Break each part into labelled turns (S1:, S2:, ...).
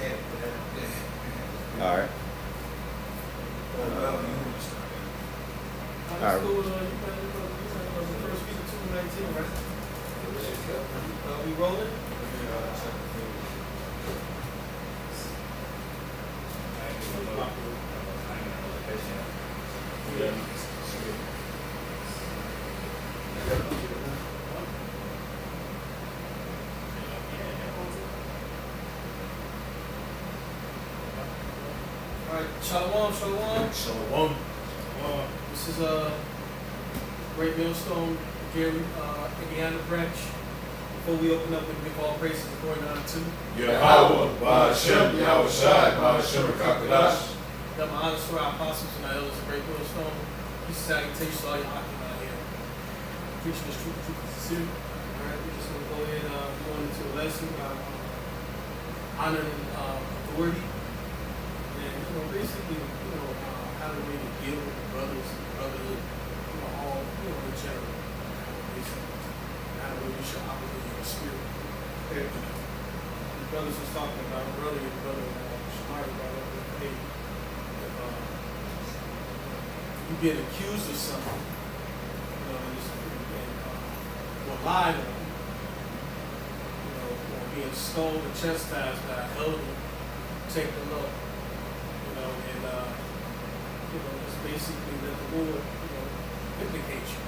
S1: All right.
S2: High school, you playing the first week of 2019, right? We rolling? All right, shalom, shalom.
S3: Shalom.
S2: This is Great Millstone, Gary, Indiana branch. Before we open up and give all praises and glory and honor to
S3: Yahweh, Ba'ashem, Yahweh Shai, Ba'ashem, Kakadash.
S2: got my honors to our apostles and our elders of Great Millstone. Peace and salutations to all your hockey out here. Preaching this truth, truth is sincere. All right, we're just going to go ahead and go into a lesson about honor and authority. And, basically, how to really deal with the brothers and brotherhood, all, in general. Basically, how we should operate in the spirit. Okay. The brothers was talking about earlier, the brother Shamari brought up that, hey, if you get accused of something, or lied on, or being scolded and chastised by an elder, take the look, and it's basically let the Lord, vindicate you.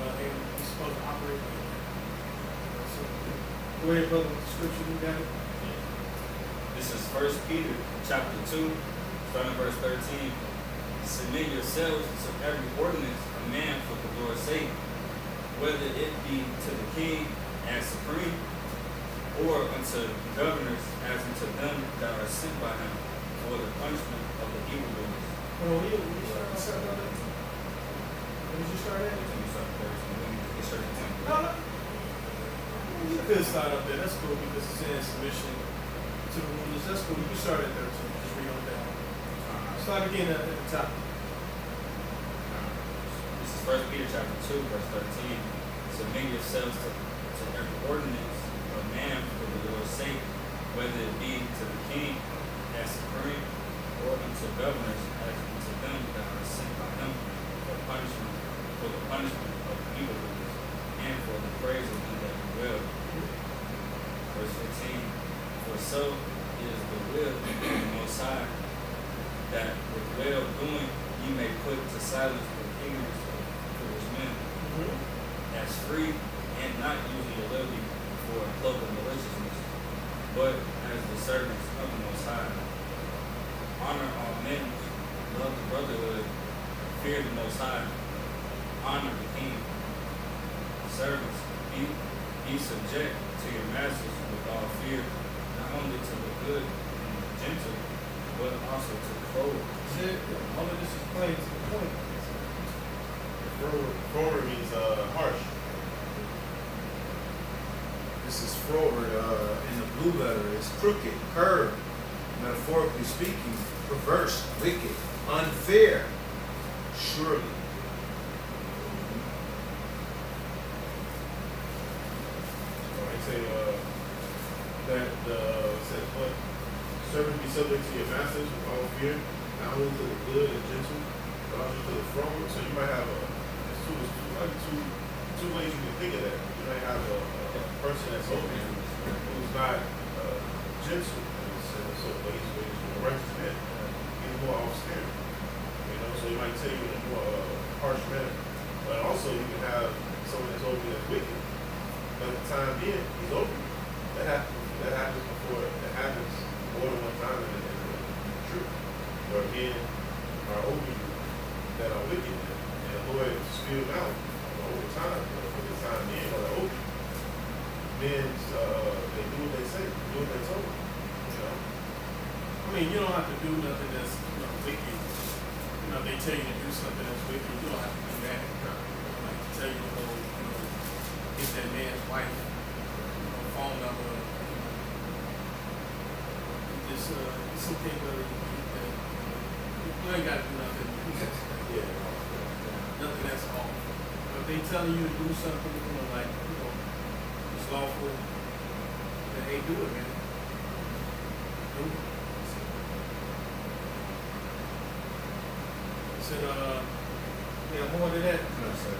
S2: And you're supposed to operate like that. So, go ahead, brother, with the scripture, you got it?
S4: This is 1 Peter chapter 2, starting verse 13. Submit yourselves to every ordinance of man for the Lord's sake, whether it be to the king as supreme, or unto governors as unto them that are sent by him for the punishment of the evildoers.
S2: When you start off that, brother? When did you start at? No. You could start up there. That's cool because it's in submission to the rulers. That's cool. You can start at 13. Just read on down. Start again at the top.
S4: This is 1 Peter chapter 2, verse 13. Submit yourselves to every ordinance of man for the Lord's sake, whether it be to the king as supreme, or unto governors as unto them that are sent by him for the punishment of evildoers, and for the praise of them that do well. Verse 15. For so is the will of the Most High, that with well doing ye may put to silence the ignorance of foolish men, as free and not using your liberty for a cloak of maliciousness, but as the servants of the Most High. Honor all men, love the brotherhood, fear the Most High, honor the king. Servants, be subject to your masters with all fear, not only to the good and the gentle, but also to the cold.
S2: All of this is plain to the point.
S3: Forward means harsh.
S5: This is forward in the blue letter. It's crooked, curved, metaphorically speaking, perverse, wicked, unfair, surely.
S3: I say that says what? Servants be subject to your masters with all fear, not only to the good and gentle, but also to the froward. So you might have two ways you can think of that. You might have a person that's open who's not gentle in certain ways, where he's a righteous man. He's more austere. So he might tell you in a more harsh manner. But also you can have someone that's open that's wicked. But at the time being, he's open. That happens before it happens more than one time in the truth. Where men are open that are wicked. And the Lord spilled out over time, for the time being, or they're open. Men, they do what they say, do what they're told.
S2: I mean, you don't have to do nothing that's wicked. If they tell you to do something that's wicked, you don't have to do that. Like to tell you to go, get that man's wife, phone number. It's okay, brother. You ain't got to do nothing. Nothing that's off. But if they telling you to do something, it's lawful, then hey, do it, man. Said, yeah, more than that.
S5: No, sir.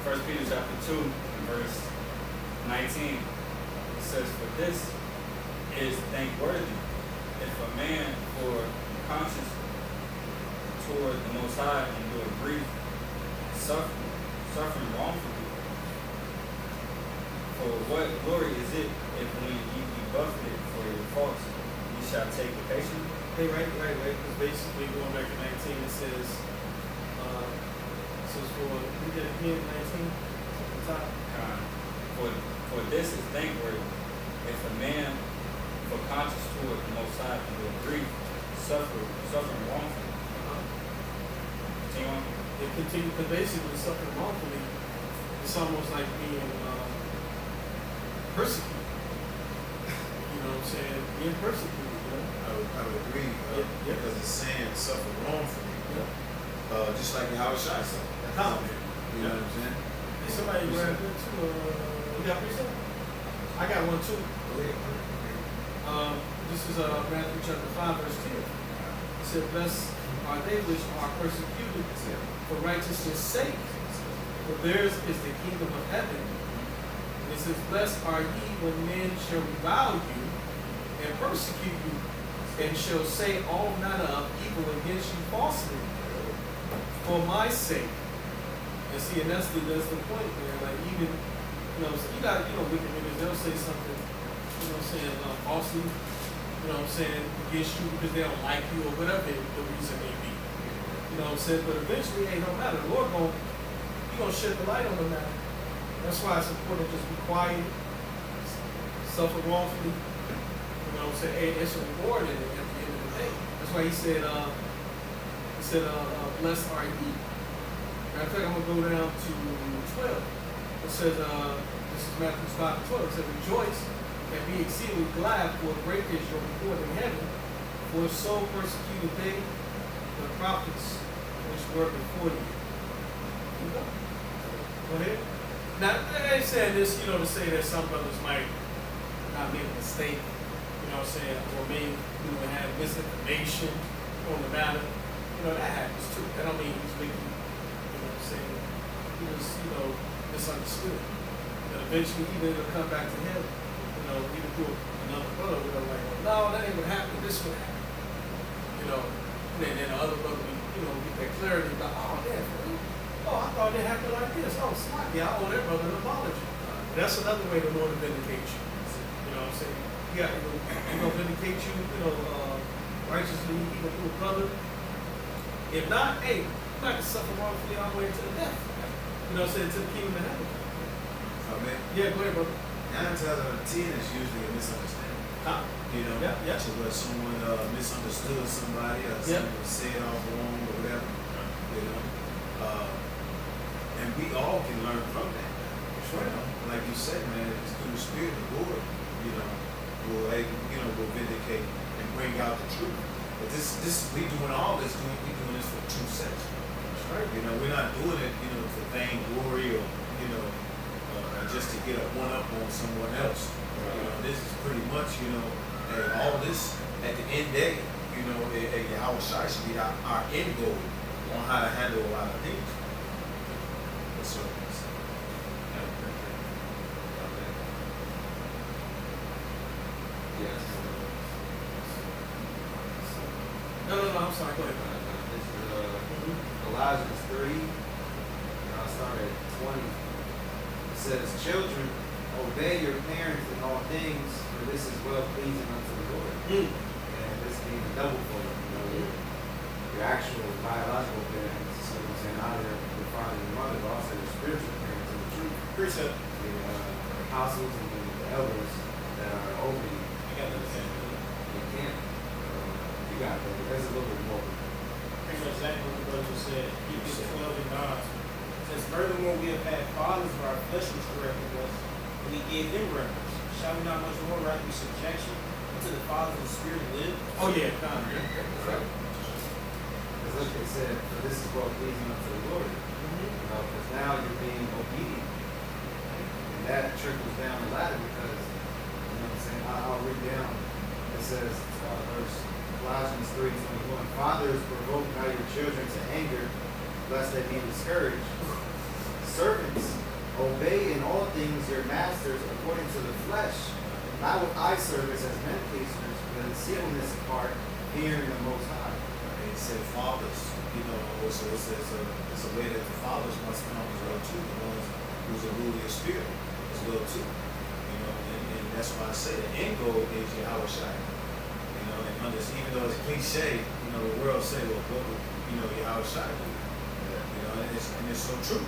S4: First Peter chapter 2 and verse 19. It says, "For this is thankworthy, if a man for conscience toward the Most High endure grief, suffering wrongfully. For what glory is it if when ye be buffeted for your faults, ye shall take the patient?"
S2: Hey, right. Because basically, going back to 19, it says for, we did it again, 19, at the top.
S4: For this is thankworthy, if a man for conscience toward the Most High endure grief, suffering wrongfully. Continue on.
S2: They continue, because basically, suffering wrongfully, it's almost like being persecuted. You know what I'm saying? Being persecuted, you know?
S5: I would agree,
S2: Yeah.
S5: because it's saying suffer wrongfully,
S2: Yeah.
S5: just like how it shot suffer.
S2: How?
S5: You know what I'm saying?
S2: Hey, somebody grab it too. You got precept? I got one too.
S5: Go ahead.
S2: This is Matthew chapter 5, verse 10. It said, "Blessed are they which are persecuted for righteousness' sake, for theirs is the kingdom of heaven." And it says, "Blessed are ye when men shall revile you and persecute you, and shall say all manner of evil against you falsely for my sake." And see, and that's the point, man. Like, even, you know, so you got, wicked niggas, they'll say something, falsely, what I'm saying, against you because they don't like you or whatever the reason may be. You know what I'm saying? But eventually, it ain't no matter. The Lord gonna shed the light on the matter. That's why it's important to just be quiet, suffer wrongfully. You know what I'm saying? Hey, it's a reward in it at the end of the day. That's why he said, "Blessed are ye." Matter of fact, I'm gonna go down to 12. It says, this is Matthew 5:12. It says, "Rejoice and be exceedingly glad, for great is your reward in heaven. For so persecuted they the prophets which were before you." You go. Go ahead. Now, I ain't saying this, to say that some brothers might not make a mistake, or may, have misinformation on the matter. That happens too. That don't mean he's making, he was, misunderstood. But eventually, either it'll come back to him, either through another brother, like, "No, that ain't what happened, this would happen." And then the other brother, get that clarity about, "Oh, yeah, I thought it happened like this. Oh, smart. Yeah, I owe that brother an apology." That's another way the Lord will vindicate you. You know what I'm saying? He's gonna vindicate you, righteously, even through a brother. If not, hey, you might suffer wrongfully all the way to the death. To the kingdom of heaven.
S5: Amen.
S2: Yeah, go ahead, brother.
S5: 9 times out of 10 is usually a misunderstanding.
S2: Yeah.
S5: To where someone misunderstood somebody or someone said off wrong or whatever. And we all can learn from that.
S2: Sure.
S5: Like you said, man, it's through the Spirit of the Lord, will vindicate and bring out the truth. But we doing all this, we doing this for true sense.
S2: That's right.
S5: We're not doing it, for vainglory or, just to get a one-up on someone else. This is pretty much, all this, at the end day, Yahweh Shai should be our end goal on how to handle a lot of things. So,
S1: Yes.
S2: No, I'm sorry, go ahead.
S1: This is Colossians 3, and I'll start at 20. It says, "Children, obey your parents in all things, for this is well pleasing unto the Lord." And this means double for you, your actual biological parents, so I'm saying out there, your father and mother, but also your spiritual parents in the truth.
S2: Precept.
S1: The apostles and the elders that are over you.
S2: I got to understand.
S1: You can't. You got that. There's a little bit more.
S6: Pretty much exactly what the brother just said. Hebrews 12 and 9 says, "Furthermore, we have had fathers of our flesh which corrected us, and we gave them reverence. Shall we not much more rightly subjection unto the Father of the Spirit and live?"
S2: Oh, yeah,
S1: Because look, it said, "For this is well pleasing unto the Lord." Because now you're being obedient. And that trickles down the ladder because, what I'm saying, I'll read down says, Colossians 3:21, fathers, provoke not your children to anger, lest they be discouraged. Servants, obey in all things your masters according to the flesh, not with eye service as men pleasers, but in singleness of heart, fearing the Most High.
S5: And he said, fathers, also it's a way that the fathers must come as well too, the ones who's a ruler of spirit as well too. And that's why I say the end goal is Yahweh Shai. And even though it's cliche, the world say, well, what would, Yahweh Shai do? And it's so true.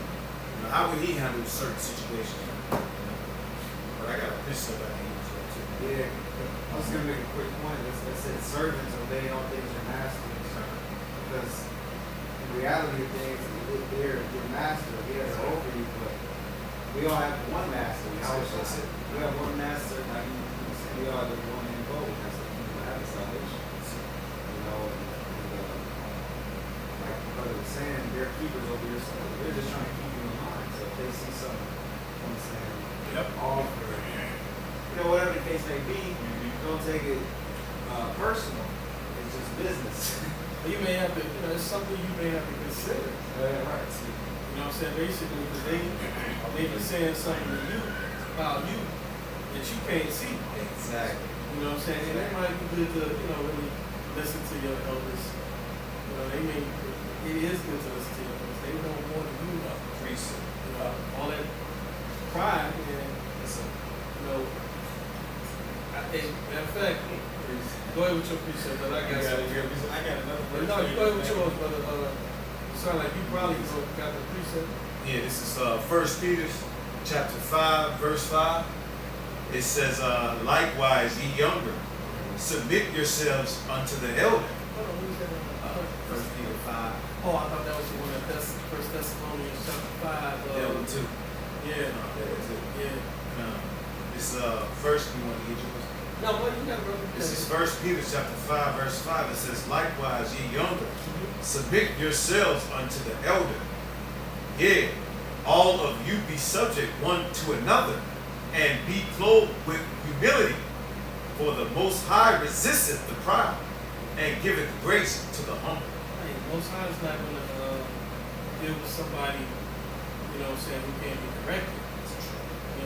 S5: How would he handle certain situations? But I got a precept I can use that too.
S1: Yeah, I was going to make a quick point. That said, servants, obey all things your masters. Because in reality of things, they're your master. He has over you, but we all have one master. We have one master. Like we are the one in both. That's the thing that have salvation. Like the brother was saying, they're keepers over your soul. They're just trying to keep you in mind. So if they see something, off or whatever the case may be, don't take it personal. It's just business.
S2: You may have to, it's something you may have to consider.
S1: Right.
S2: You know what I'm saying? Basically, because they may be saying something to you about you that you can't see.
S1: Exactly.
S2: You know what I'm saying? And it might be good to, really listen to your elders. It is good to listen to your elders. They don't want you to increase all that pride and, matter of fact, go ahead with your precept, but I got
S6: another verse.
S2: No, you go ahead with yours, brother. You sound like you probably got the precept.
S5: Yeah, this is 1 Peter chapter 5, verse 5. It says, likewise, ye younger, submit yourselves unto the elder.
S2: Hold on, what is that?
S5: 1 Peter 5.
S2: Oh, I thought that was the one that First Thessalonians chapter 5.
S5: Elder 2.
S2: Yeah.
S5: Yeah. It's first you want to get yours.
S2: No, what you got, brother?
S5: This is 1 Peter chapter 5, verse 5. It says, likewise, ye younger, submit yourselves unto the elder. Yea, all of you be subject one to another, and be clothed with humility. For the Most High resisteth the proud, and giveth grace to the humble.
S2: Hey, Most High is not going to deal with somebody, who can't be corrected.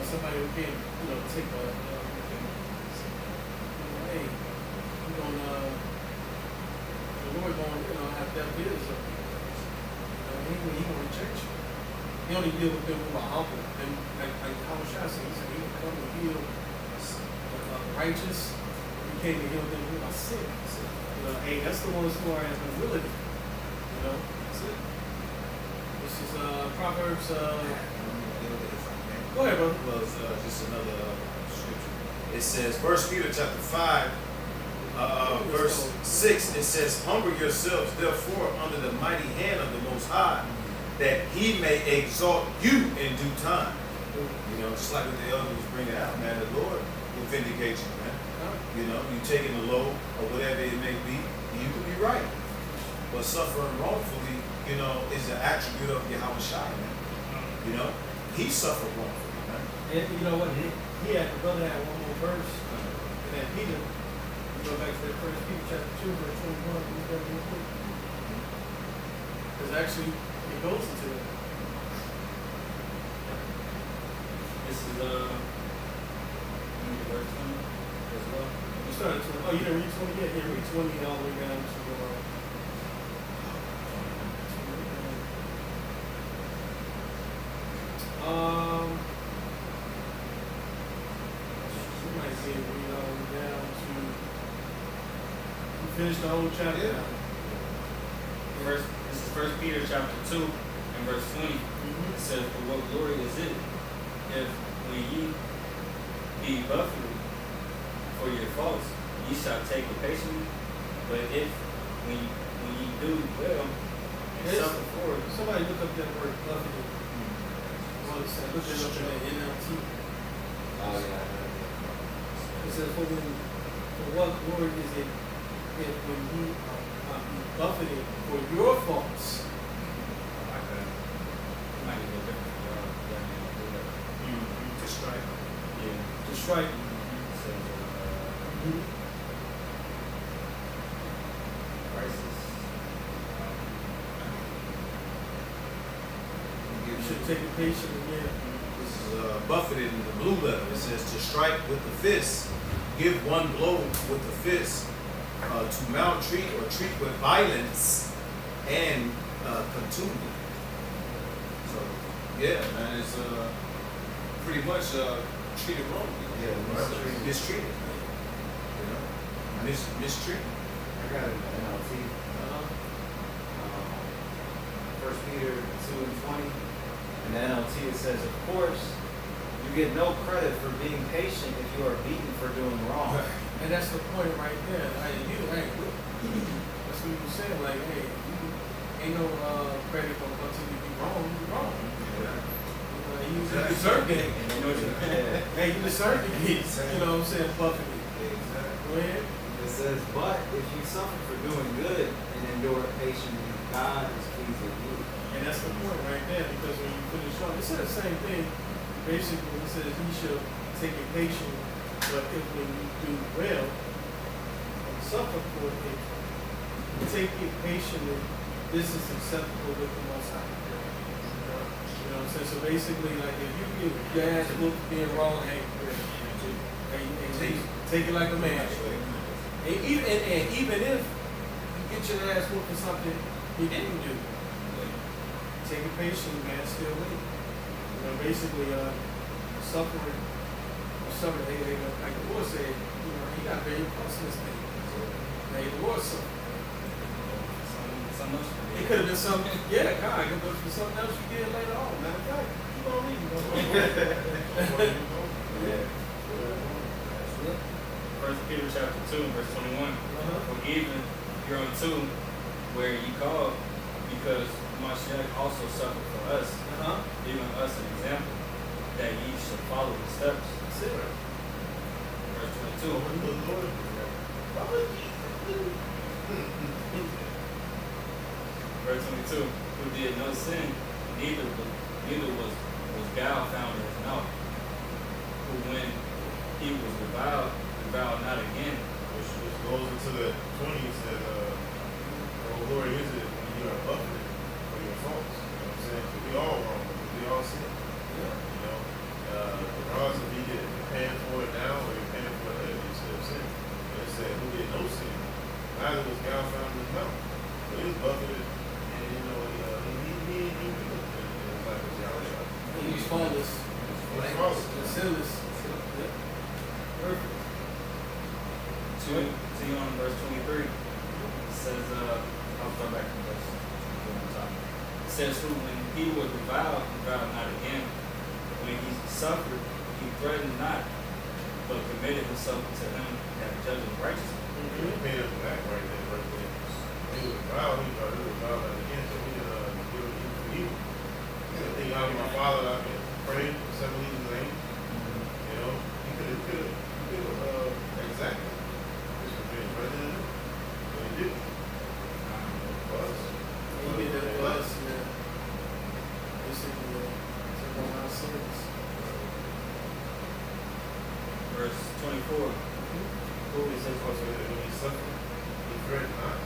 S2: Somebody who can't, take a, hey, you're going to, the Lord going to, have that bills up. He going to reject you. He only deal with them who are humble. And like how was I saying? He said he would come and heal the righteous. He came to heal them who are sick. Hey, that's the ones who are in humility. That's it. This is Proverbs. Go ahead, brother.
S5: Well, just another scripture. It says, 1 Peter chapter 5, verse 6, it says, humble yourselves therefore under the mighty hand of the Most High, that he may exalt you in due time. Just like what the elder was bringing out, man, the Lord will vindicate you, man. You taking the low or whatever it may be, you could be right. But suffering wrongfully, is an attribute of Yahweh Shai, man. He suffered wrongfully, man.
S2: And you know what? The brother had one more verse. And then Peter, you go back to that 1 Peter chapter 2, verse 21, read that real quick. Because actually, it goes into it.
S4: This is verse 20 as well.
S2: You started 20. Oh, you didn't read 20 yet? Yeah, read 20 all the way down to you might see it read all the way down to you finish the whole chapter.
S1: Yeah.
S4: This is 1 Peter chapter 2 and verse 20. It says, for what glory is it if when ye be buffeted for your faults, ye shall take it patiently, but if when ye do well and
S2: Yes.
S4: suffer for it.
S2: Somebody look up that word buffeted. Look it up in the NLT.
S1: Oh, yeah.
S2: It says, for what glory is it if when you are buffeted for your faults?
S4: Might be a little different for y'all.
S5: To strike.
S4: Yeah.
S2: To strike.
S4: It says,
S2: taking patience, yeah.
S5: This is buffeted in the blue letter. It says to strike with the fist, give one blow with the fist, to maltreat or treat with violence and contumely. So yeah, man, it's pretty much treated wrongly.
S1: Yeah,
S5: It's mistreated. You know, mistreated.
S1: I got an NLT. First Peter 2:20. In the NLT it says, of course, you get no credit for being patient if you are beaten for doing wrong.
S2: And that's the point right there. Like, that's what you were saying. Like, hey, you ain't no credit for until you be wrong. You wrong. You deserve it. Hey, you deserve to get, you know what I'm saying, buffeted.
S1: Exactly.
S2: Go ahead.
S1: It says, but if you suffer for doing good and endure it patiently, God is pleased with you.
S2: And that's the point right there, because when you finish on, it said the same thing. Basically, it says he shall take it patient, but if when you do well and suffer for it, take it patiently. This is acceptable with the Most High. You know what I'm saying? So basically, like if you get your ass whooped for being wrong, hey, take it like a man. And even if you get your ass whooped for something you didn't do, take it patiently, man. Still wait. You know, basically, suffering, like the Lord said, you know, he got very close to this thing. Hey, the Lord suffered. It could have been something, yeah, God, it could have been something else you did later on. Matter of fact, you gonna read it. Yeah.
S4: First Peter chapter 2, verse 21. For even you're on 2, where you call, because Mashiach also suffered for us, giving us an example that ye should follow his steps.
S2: That's it.
S4: Verse 22. Verse 22. Who did no sin, neither was guile found in his mouth. Who when he was reviled not again.
S3: Which goes into the 20s that, oh Lord, is it when you are buffeted for your faults? You know what I'm saying? 'Cause we all wrong, because we all sin. You know, regardless if you get paying for it now or you're paying for it later, you still sin. And it said, who did no sin? Neither was guile found in his mouth. So he was buffeted, and you know, he was like a Yahweh.
S2: He was faultless. And sinless. Yeah. Perfect.
S4: See on verse 23. It says, I'll start back from verse 1. It says, who when he was reviled not again. When he suffered, he threatened not, but committed himself to him that judges righteously.
S3: He paid us back right there, right there. He was vile, he thought he was vile again, so we can give it evil for evil. I think out of my father, I've been praying for 7 years in name. You know, he could have exactly. This was being right there. But he didn't. For us.
S2: He did that for us, yeah. Basically, took on our sins.
S4: Verse 24.
S3: Who he says also that when he suffered, he threatened not,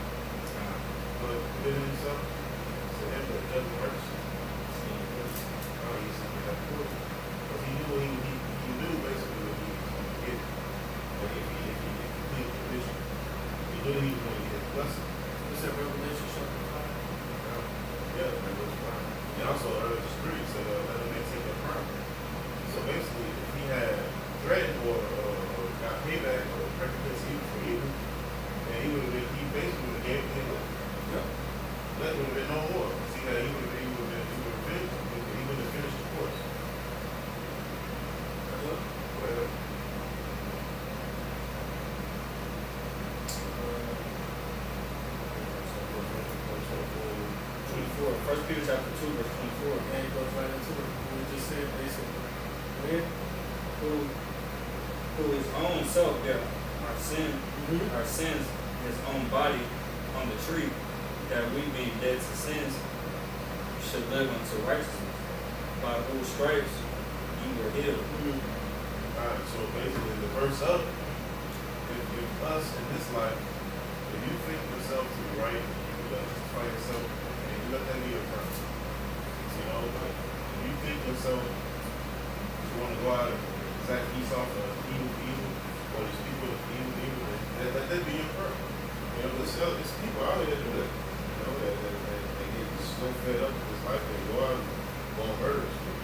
S3: but committed himself to him that judged righteously. Oh, he suffered that for it. Because he knew he knew basically what he was going to get. But if he completed the mission, he knew he was going to get the blessing.
S2: What's that Revelation chapter 5?
S3: Yeah, that was fine. And also, the street said, let him take their crown. So basically, if he had threatened or got payback or recompense evil for evil, then he basically would have gave him up.
S2: Yeah.
S3: That would have been no more. See that he would have finished. He would have finished the course. Well,
S4: 24. 1 Peter chapter 2, verse 24.
S2: And it goes right into it. We just said basically. Go ahead.
S4: Who his own self bare our sins in his own body on the tree, that we being dead to sins should live unto righteousness, by whose stripes you were healed.
S3: alright, so basically the verse up, if us in this life, if you think yourself to be right, you justify yourself, and you let that be your friend. You know, like, you you think yourself, you want to go out and exact peace off of evil for evil, or these people of evil for evil, and let that be your prayer. You know, there's people out here that, you know, that they get so fed up with this life, they go out and go on murder street.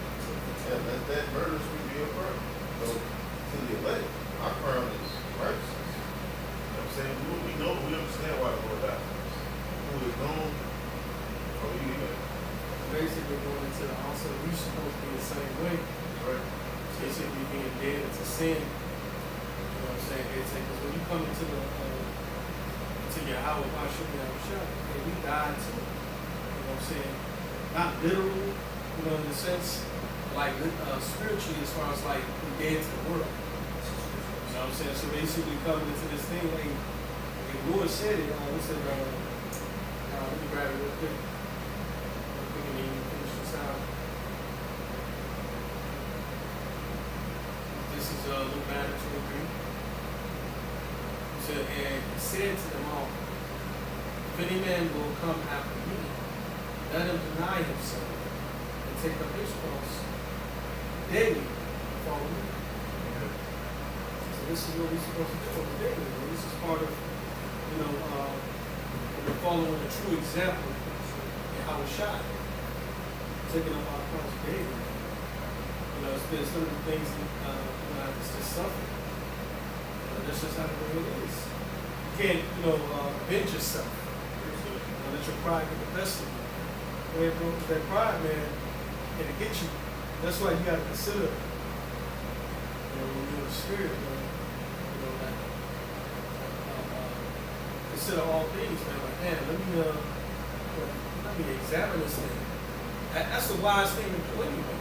S3: Yeah, let that murder street be your prayer. So, to the elect, our crown is righteousness. You know what I'm saying? We understand why the Lord died for us. Who is gone, or we even.
S2: Basically going into the also, we supposed to be the same way.
S3: Right.
S2: Basically being dead to sin. You know what I'm saying? Because when you come into to your hour, why should we have a shot? Okay, we died too. You know what I'm saying? Not literally, you know, in the sense, like spiritually, as far as like we dead to the world. You know what I'm saying? So basically coming into this thing, like the Lord said it, let me grab it real quick. And then you finish this out. This is Luke 9:23. He said, and he said to them all, if any man will come after me, let him deny himself and take up his cross daily and follow me. So this is what we're supposed to do on the daily. This is part of, we're following a true example in how we shot. Taking up our cross daily. You know, there's certain things that it's just suffering. That's just how the way it is. You can't, avenge yourself. Let your pride get the best of you. Man, bro, that pride, man, it'll get you. That's why you gotta consider, when you're in the spirit, man, that consider all things, man. Like, man, let me examine this thing. That's the wise thing to do anyway.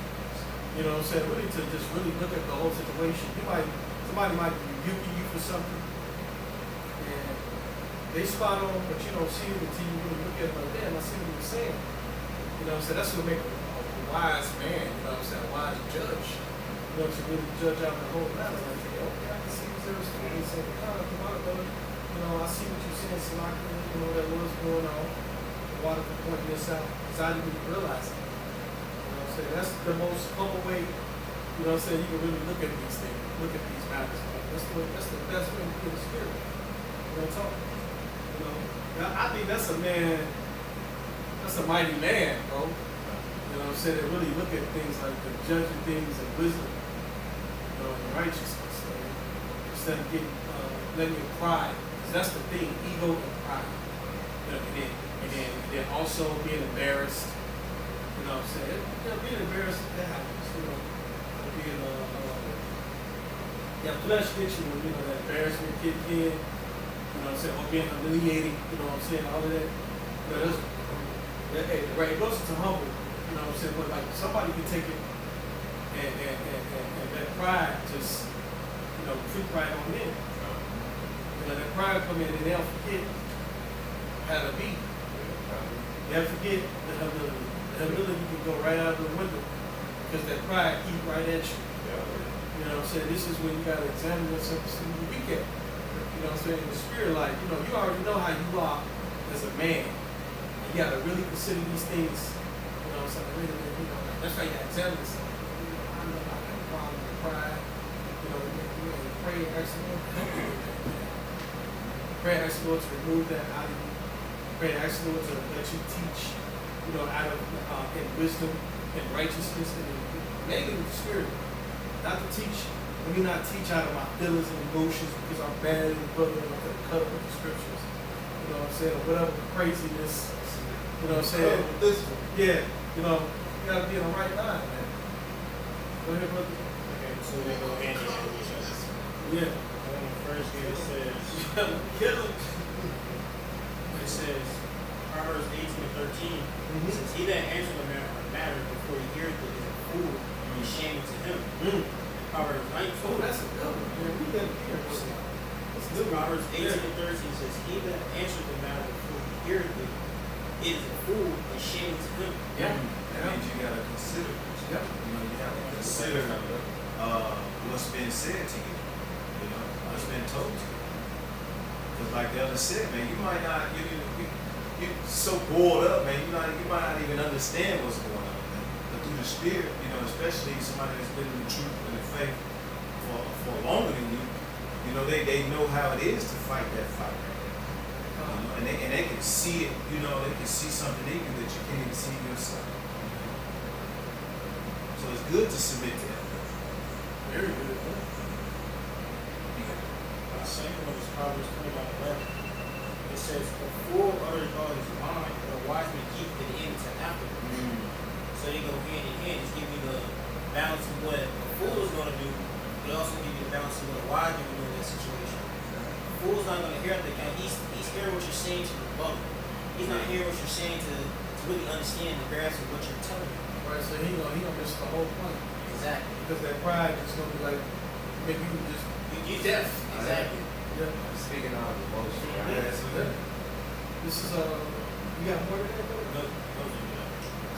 S2: You know what I'm saying? Really to just really look at the whole situation. Somebody might be rebuking you for something, and they spot on, but you don't see it until you really look at it like, damn, I see what he was saying. You know what I'm saying? That's what makes a wise man, you know what I'm saying, a wise judge. You know, to really judge out the whole matter. Like, okay, I can see what there was going on. He said, come on, brother. I see what you're saying, Salaki, that was going on. The water for pointing this out, because I didn't even realize it. That's the most humble way, you know what I'm saying, you can really look at these things, look at these matters. That's the best way to get the spirit. Talk. I think that's a man, that's a mighty man, bro. You know what I'm saying, that really look at things like the judging things and wisdom, and righteousness. Instead of letting your pride, because that's the thing, ego and pride. And then also being embarrassed. You know what I'm saying? Being embarrassed, that happens. Flesh gets you when, that embarrassment kick in. You know what I'm saying? Or being humiliated, you know what I'm saying? All of that. It goes into humble. You know what I'm saying? But like somebody can take it and that pride just, free pride on in. That pride come in and they'll forget how to be. They'll forget the humility. The humility can go right out of the window because that pride eat right at you. You know what I'm saying? This is when you got to examine yourself to see who you weak at. You know what I'm saying? In the spirit life, you already know how you are as a man. You got to really consider these things. You know what I'm saying? Really, that's why you got to examine yourself. I know I got a problem with pride. Pray and ask the Lord to help you with that. Pray and ask the Lord to remove that out of you. Pray and ask the Lord to let you teach. Out of in wisdom and righteousness and mainly with the spirit. Not to teach. Let me not teach out of my feelings and emotions because I'm bad and brother and I'm going to cut up with the scriptures. You know what I'm saying? Or whatever the craziness. You know what I'm saying? Yeah. You gotta be in the right line, man. Go ahead, brother.
S6: Okay, so we go hand in hand with each other.
S2: Yeah.
S6: When the first year it says,
S2: Kill him.
S6: it says, Proverbs 18:13, says, he that answers a matter before he heareth it is a fool and is shame to him. Proverbs 19.
S2: Oh, that's a good one. Man, we got to hear this.
S6: Proverbs 18:13 says, he that answers the matter before he heareth it is a fool and shame to him.
S2: Yeah.
S5: That means you gotta consider.
S2: Yeah.
S5: You have to consider what's been said to you. What's been told to you. Because like the other said, man, you might not. You're so bored up, man. You might not even understand what's going on, man. But through the spirit, you know, especially somebody that's been in the truth and the faith for longer than you know, they know how it is to fight that fight. You know, and they can see it, you know, they can see something in you that you can't even see in yourself. So it's good to submit to that.
S2: Very good.
S6: The second one is Proverbs 21:11. It says, "A fool utters all his mind, but a wise man keepeth it in to afterwards." So they go hand in hand. It's giving you the balance of what a fool is going to do, but also give you the balance of what a wise man will do in that situation. A fool's not going to hear the account. He's hearing what you're saying to rebut. He's not hearing what you're saying to really understand the grasp of what you're telling him.
S2: Right, so he gonna miss the whole point.
S6: Exactly.
S2: Because that pride is gonna be like, maybe you can just,
S6: You deaf. Exactly.
S2: yeah.
S1: Speaking of emotion, right?
S2: Yeah. This is, you got more than that, brother?
S6: No, no, no.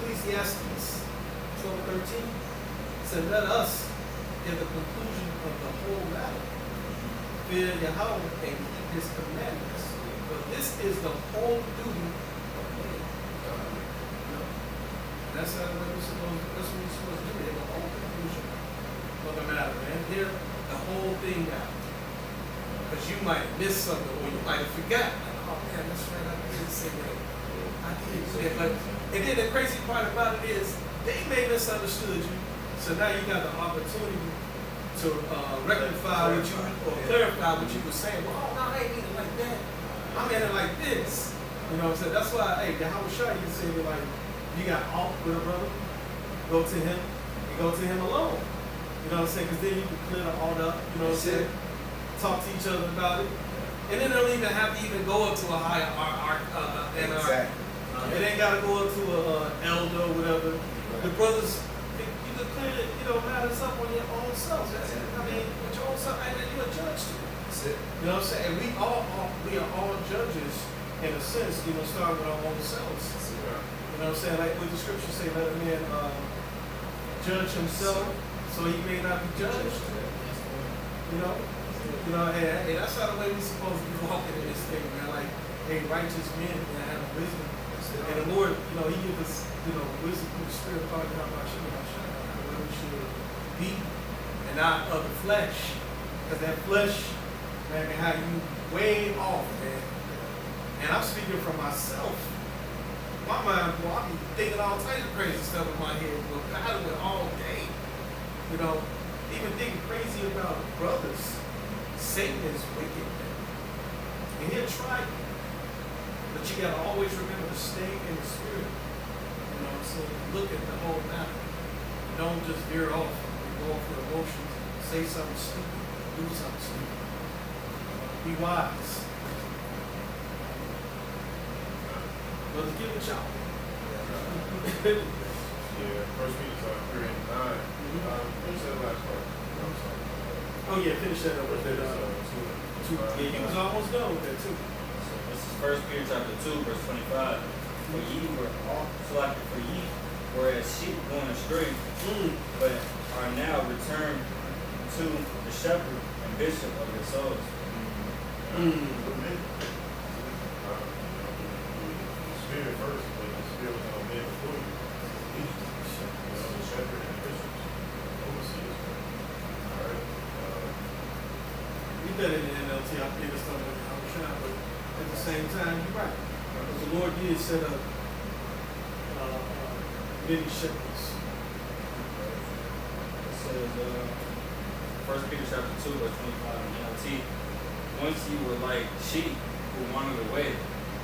S2: Ecclesiastes 12:13 said, "Let us, in the conclusion of the whole matter, fear Yahweh and keep His commandments, for this is the whole duty of man." And that's how we're supposed. That's what we're supposed to do. In the whole conclusion of the matter, man. Hear the whole thing out, because you might miss something, or you might have forgot. Like, oh man, that's right. I did say that. I did say that. But and then the crazy part about it is they may misunderstood you. So now you got the opportunity to rectify what you or clarify what you were saying. Well, oh, no, I ain't mean it like that. I meant it like this. You know what I'm saying? That's why, hey, the Howard Shaw, you say like, you got off with a brother, go to him, and go to him alone. You know what I'm saying? Because then you can clear the alt up. You know what I'm saying? Talk to each other about it. And then they don't even have to even go up to a higher
S1: Exactly.
S2: it ain't got to go up to an elder or whatever. The brothers, you can clear it, you know, matters up on your own self. That's it. I mean, with your own self, and then you're a judge too.
S1: That's it.
S2: You know what I'm saying? And we are all judges in a sense, you know, starting with our own selves. You know what I'm saying? Like what the scriptures say, let a man judge himself so he may not be judged. You know? And that's how the way we're supposed to be walking in this thing, man. Like, hey, righteous men, man, have wisdom. And the Lord, you know, He gives us, you know, wisdom through the Spirit, talking about where we should be, and not of the flesh. Because that flesh, man, can have you way off, man. And I'm speaking for myself. My mind, boy, I be thinking all types of crazy stuff in my head, but battling all day. You know, even thinking crazy about brothers. Satan is wicked, man. And he'll try you. But you gotta always remember to stay in the spirit. You know what I'm saying? Look at the whole matter. Don't just veer off and go off your emotions. Say something stupid. Do something stupid. Be wise. Let's give it a shot.
S3: Yeah, First Peter 3:9. Finish that last part. I'm sorry.
S2: Oh yeah, finish that up with that. Yeah, you was almost done with that too.
S4: So this is 1 Peter chapter 2, verse 25. For ye were as sheep going astray, but are now returned to the shepherd and bishop of your souls.
S3: Spirit first, but the Spirit was on men before you. The shepherd and the bishops, overseers. All right.
S2: You better in the NLT, I think it's something like I'm trying, but at the same time, you're right. Because the Lord did set up many shepherds.
S4: It says, 1 Peter chapter 2, verse 25 in NLT. Once you were like sheep who wandered away,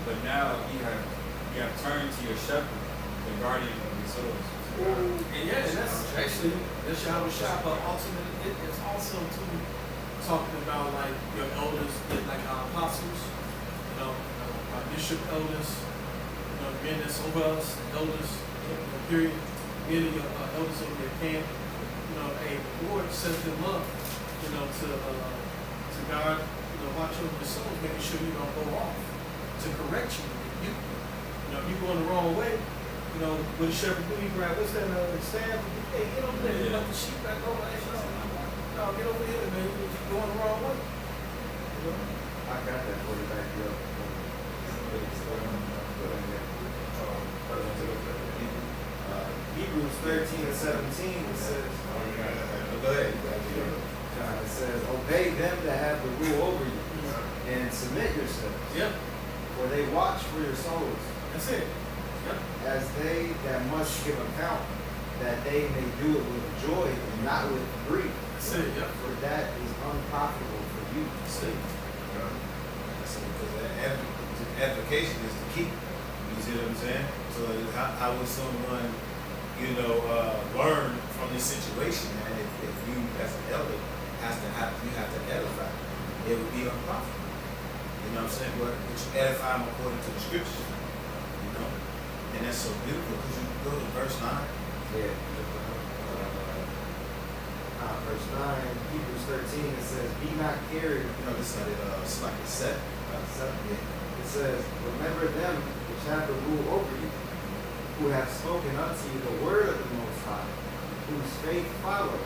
S4: but now you have turned to your shepherd, the guardian of your souls.
S2: And yeah, and that's actually the Yahweh Shah, but ultimately it's also too talking about like your elders, like our apostles, you know, our bishop elders, you know, men that's over us, elders, you know, period, men of your elders over your camp, you know, a Lord set them up, you know, to guard, you know, watch over the souls, making sure you don't go off, to correct you, you know, if you're going the wrong way, you know, with a shepherd, you grab, what's that, staff? Hey, get over there, you know, the sheep back over there, you know, no, get over here, man, you're going the wrong way. You know?
S1: I got that for you back here. Hebrews 13:17, it says,
S5: Go ahead.
S1: it says, obey them that have the rule over you, and submit yourselves,
S2: Yep,
S1: for they watch for your souls,
S2: that's it. Yep.
S1: as they that must give account, that they may do it with joy and not with grief,
S2: That's it, yep.
S1: for that is unprofitable for you.
S2: That's it.
S5: Because the application is to keep. You see what I'm saying? So how would someone, learn from this situation, man? If you as an elder you have to edify, it would be unprofitable. You know what I'm saying? But you edify them according to the scriptures, and that's so beautiful because you go to verse 9.
S1: Yeah. Verse 9, Hebrews 13, it says, be not carried.
S5: This is it's like a set.
S1: 7. It says, remember them which have the rule over you, who have spoken unto you the word of the Most High, whose faith follow,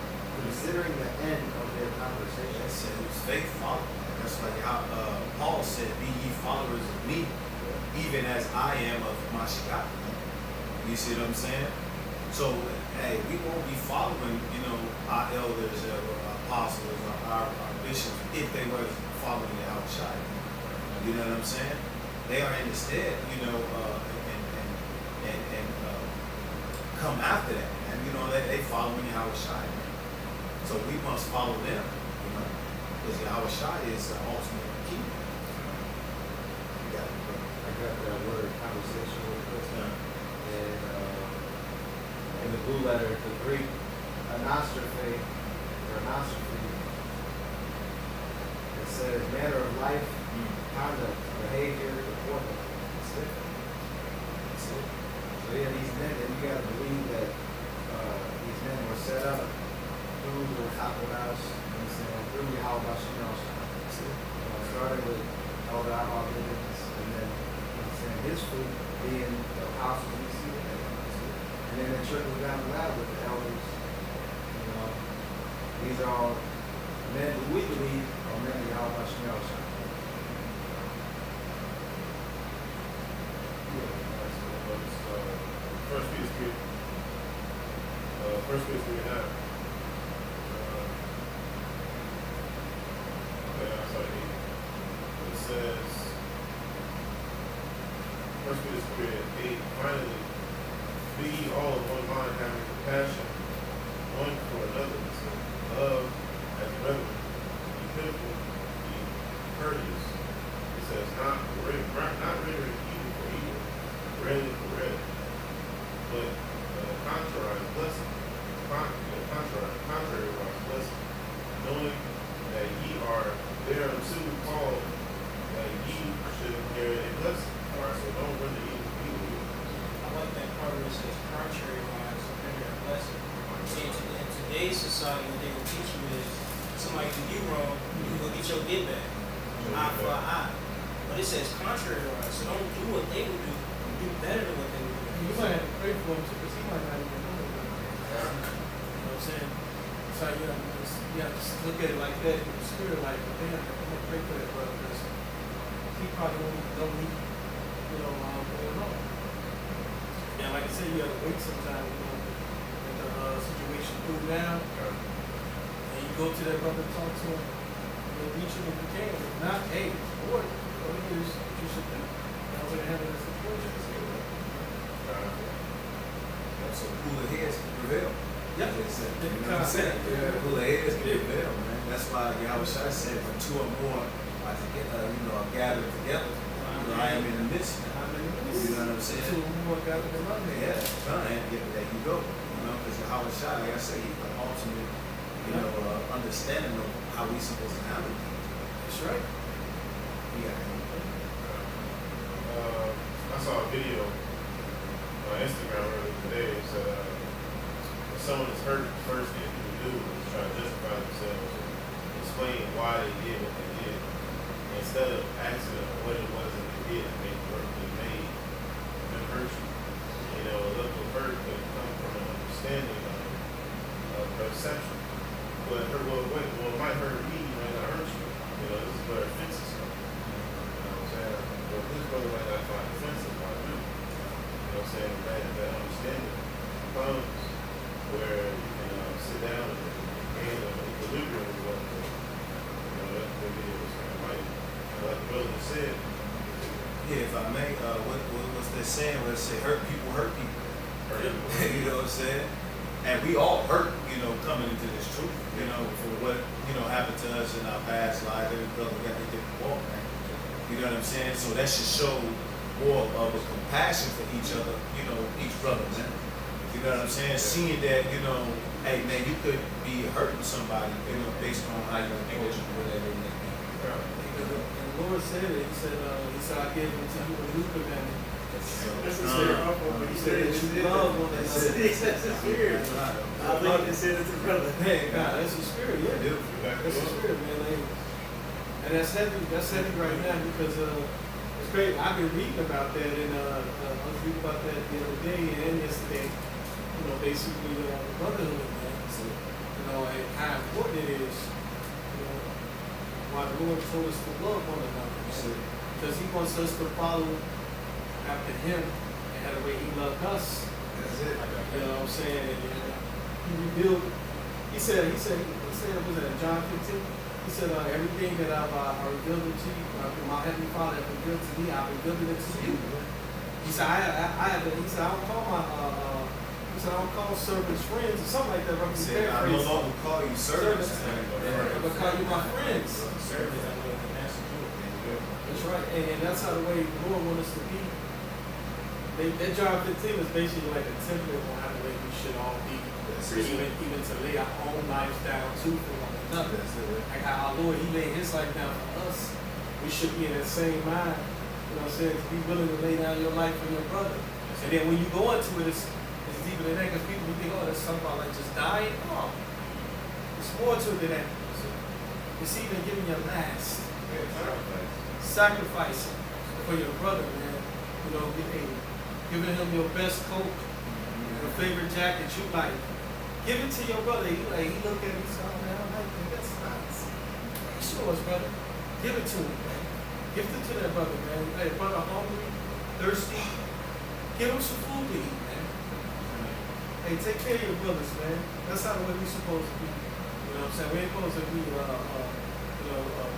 S1: considering the end of their conversation.
S5: It says faith follow. That's like how Paul said, be ye followers of me, even as I am of Mashiach. You see what I'm saying? So, hey, we won't be following, our elders or apostles or our bishops if they were following the outside. You know what I'm saying? They are instead, and come after that, and they following the outside. So we must follow them, because the outside is the ultimate key. You got it, bro.
S1: I got that word conversation real quick. And in the blue letter, the Greek anastrophe, it says manner of life, conduct, behavior, deportment. That's it. That's it. So yeah, these men, and you gotta believe that these men were set up through the Chakodash, through the Halabashimos. Starting with Elder Abba Bivens, and then his fruit being the apostles we see today. And then it trickles down the ladder with the elders. These are all men who we believe are men of Yahweh Shemel.
S3: First Peter 3:9. Okay, I'm sorry. It says, First Peter 3:8. Finally, be ye all of one mind, having compassion one for another, love as brethren, be pitiful, be courteous. It says, not rendering evil for evil, rarely for rarely, but contrary blessing, contrary blessing, knowing that ye are thereunto called, that ye should inherit a blessing. Alright, so don't render evil for evil.
S6: I like that part where it says contrary wise, render a blessing. See, in today's society, what they will teach you is somebody do you wrong, you go get your get back. Eye for an eye. But it says contrary wise, so don't do what they would do. Do better than what they would do.
S2: You might have to pray for him too, because he might not even know it. You know what I'm saying? So you have to look at it like that, in the spirit, like, damn, I'm gonna pray for that brother, because he probably don't need, going on. And like I said, you have to wait sometime, when the situation cool down, and you go to that brother, talk to him, reach him if you can. If not, hey, Lord, here's what you should do. I was gonna handle this situation.
S5: So cooler heads can prevail.
S2: Yep.
S5: You know what I'm saying? Cooler heads can prevail, man. That's why Yahweh Shai said, when two or more are gathered together, I am in the midst. You know what I'm saying?
S2: Two or more gathered in my name.
S5: Yeah, there you go. Because Yahweh Shai, like I say, he's the ultimate, understanding of how we supposed to handle things.
S2: That's right.
S5: Yeah.
S3: I saw a video on Instagram earlier today. It said, when someone is hurt, the first thing people do is try to justify themselves and explain why they did what they did, instead of asking them what it was that they did that made them hurt you. A little hurt could come from an understanding of perception. But what might hurt me might not hurt you. This is where offenses come. You know what I'm saying? But this brother might not find offensive by you. You know what I'm saying? That understanding. said.
S5: Yeah, if I may, what's that saying where it say hurt people hurt people? You know what I'm saying? And we all hurt, you know, coming into this truth, you know, for what, you know, happened to us in our past lives. Every brother got their different walk, man. You know what I'm saying? So that should show more of a compassion for each other, you know, each brother, man. You know what I'm saying? Seeing that, you know, hey, man, you could be hurting somebody, you know, based on how you approach it, whatever it may be.
S2: And the Lord said it. He said, I gave it to you a new commandment.
S6: That's the spirit.
S2: But he said that you love one another.
S6: That's the spirit. I think they said it to brother.
S2: Hey, God, that's the spirit, yeah. That's the spirit, man. Like, and that's heavy right now because it's great. I've been reading about that and I was reading about that the other day and yesterday. You know, basically brotherhood, man. So, you know, and how important it is, you know, why the Lord told us to love one another. Because he wants us to follow after him and how the way he loved us.
S5: That's it.
S2: You know what I'm saying? And, he revealed, he said, was that in John 15? He said, everything that I've revealed to you, my heavenly Father has revealed to me, I've revealed it to you. He said, I don't call servants friends or something like that.
S5: He said, I no longer call you servants.
S2: I'm gonna call you my friends.
S6: Service, I know the master do it.
S2: That's right, and that's how the way the Lord wants us to be. That John 15 is basically like a template on how the way we should all be. Even to lay our own lives down too for one another. Like how our Lord, he laid his life down for us. We should be in that same mind. You know what I'm saying? To be willing to lay down your life for your brother. And then when you go into it, it's deeper than that because people think, oh, that's something about like just dying. No. It's more to it than that. It's even giving your last. Sacrificing for your brother, man. You know, giving him your best coat, your favorite jacket you like. Give it to your brother. He look at it and say, oh man, I like that. That's nice. It's yours, brother. Give it to him, man. Give it to that brother, man. Hey, brother hungry, thirsty. Give him some food to eat, man. Hey, take care of your brothers, man. That's how the way we're supposed to be. You know what I'm saying? We ain't supposed to be,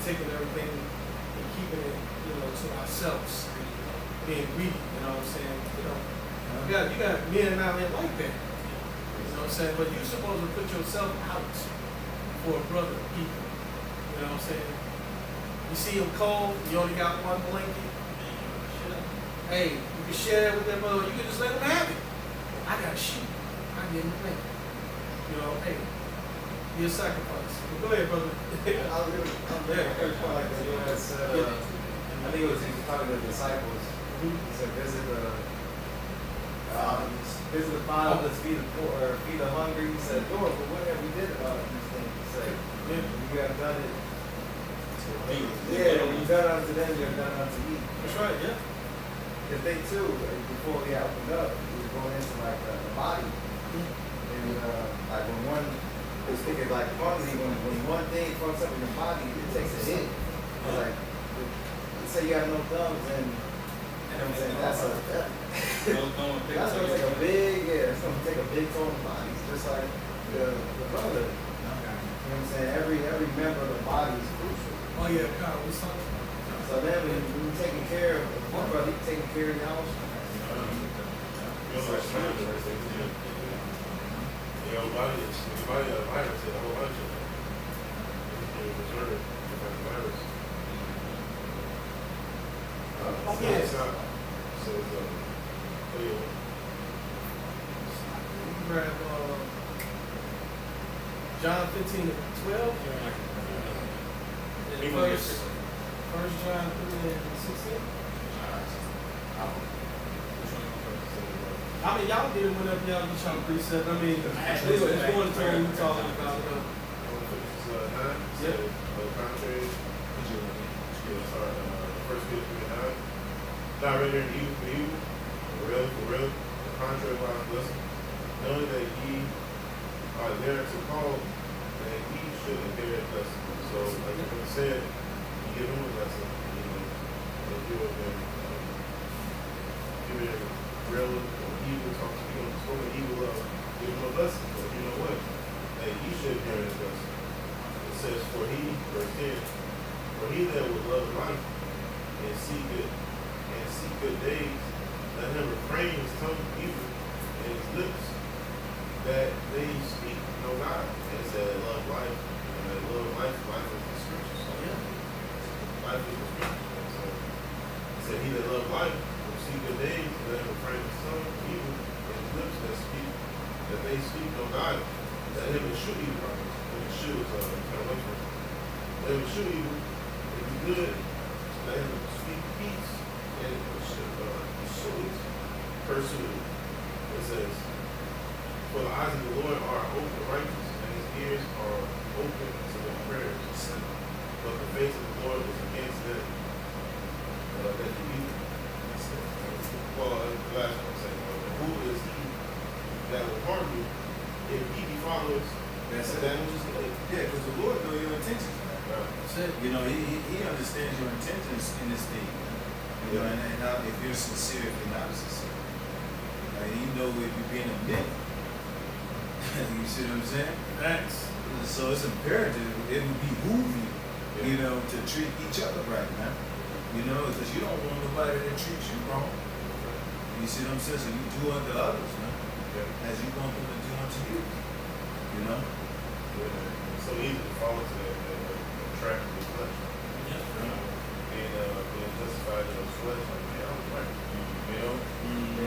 S2: taking everything and keeping it, to ourselves. Being greedy, you know what I'm saying? You got men out there like that. You know what I'm saying? But you're supposed to put yourself out for a brother, people. You know what I'm saying? You see him cold, you only got one blanket. Hey, you can share that with that brother, you can just let him have it. I got a sheet. I give him a blanket. You know, hey, be a sacrifice. Go ahead, brother.
S1: I'm very far like that. You know, it's, I think it was talking to the disciples. He said, visit the fatherless, feed the poor, or feed the hungry. He said, Lord, but what have we did about these things? He said, you have done it. Yeah, when you've done it unto them, you have done it unto me.
S2: That's right, yeah.
S1: Because they too, before we opened up, we were going into like the body. And like when one is thinking like clumsy, when one thing fucks up in your body, it takes a hit. It's like, let's say you have no thumbs and you know what I'm saying, that's gonna take a big, it's gonna take a big toll on the body. It's just like the brother. You know what I'm saying? Every member of the body is crucial.
S2: Oh yeah, God, we saw that.
S1: So then when you're taking care of one brother, you're taking care of your house.
S3: Your body is a virus, a whole bunch of it. It's reserved for that virus.
S2: Grab John 15:12. And First John 3:16. I mean, y'all did it whenever y'all get y'all precept. I mean, it's going to turn we talking about.
S3: Contrary. First Peter 3:9. Not rendering evil for evil, for real, the contrary by our blessing, knowing that ye are there to call, that ye should inherit blessing. So, like I said, you give him a blessing, if you have been given real or evil, spoken evil of, give him a blessing. But you know what? That ye should inherit a blessing. It says, verse 10, for he that would love life, and see good days, let him refrain his tongue from evil and his lips, that they speak no God. And it said, love life, and they love life, life is the scriptures. So, life is the scriptures. And so, he said, he that love life will see good days, and let him refrain his tongue from evil and his lips that they speak no God. Let him eschew evil. When eschew is kind of away from it. Let him eschew evil, and be good. Let him speak peace, and pursue it. It says, for the eyes of the Lord are open to righteous, and his ears are open to their prayers. But the face of the Lord is against them that do evil. Well, the last one saying, who is he that will harm you if ye be followers?
S5: That's it.
S3: That which is good.
S5: Yeah, because the Lord knows your intentions.
S2: That's it.
S5: You know, he understands your intentions in this thing. You know, and how, if you're sincere, if you're not sincere. And you know if you're being a myth. You see what I'm saying?
S2: Thanks.
S5: So it's imperative, it would behoove you, you know, to treat each other right, man. You know, because you don't want nobody that treats you wrong. You see what I'm saying? So you do unto others, man, as you want them to do unto you. You know?
S3: It's so easy to fall into that trap of the flesh. And being justified in those flesh, like, man, I was right. You know?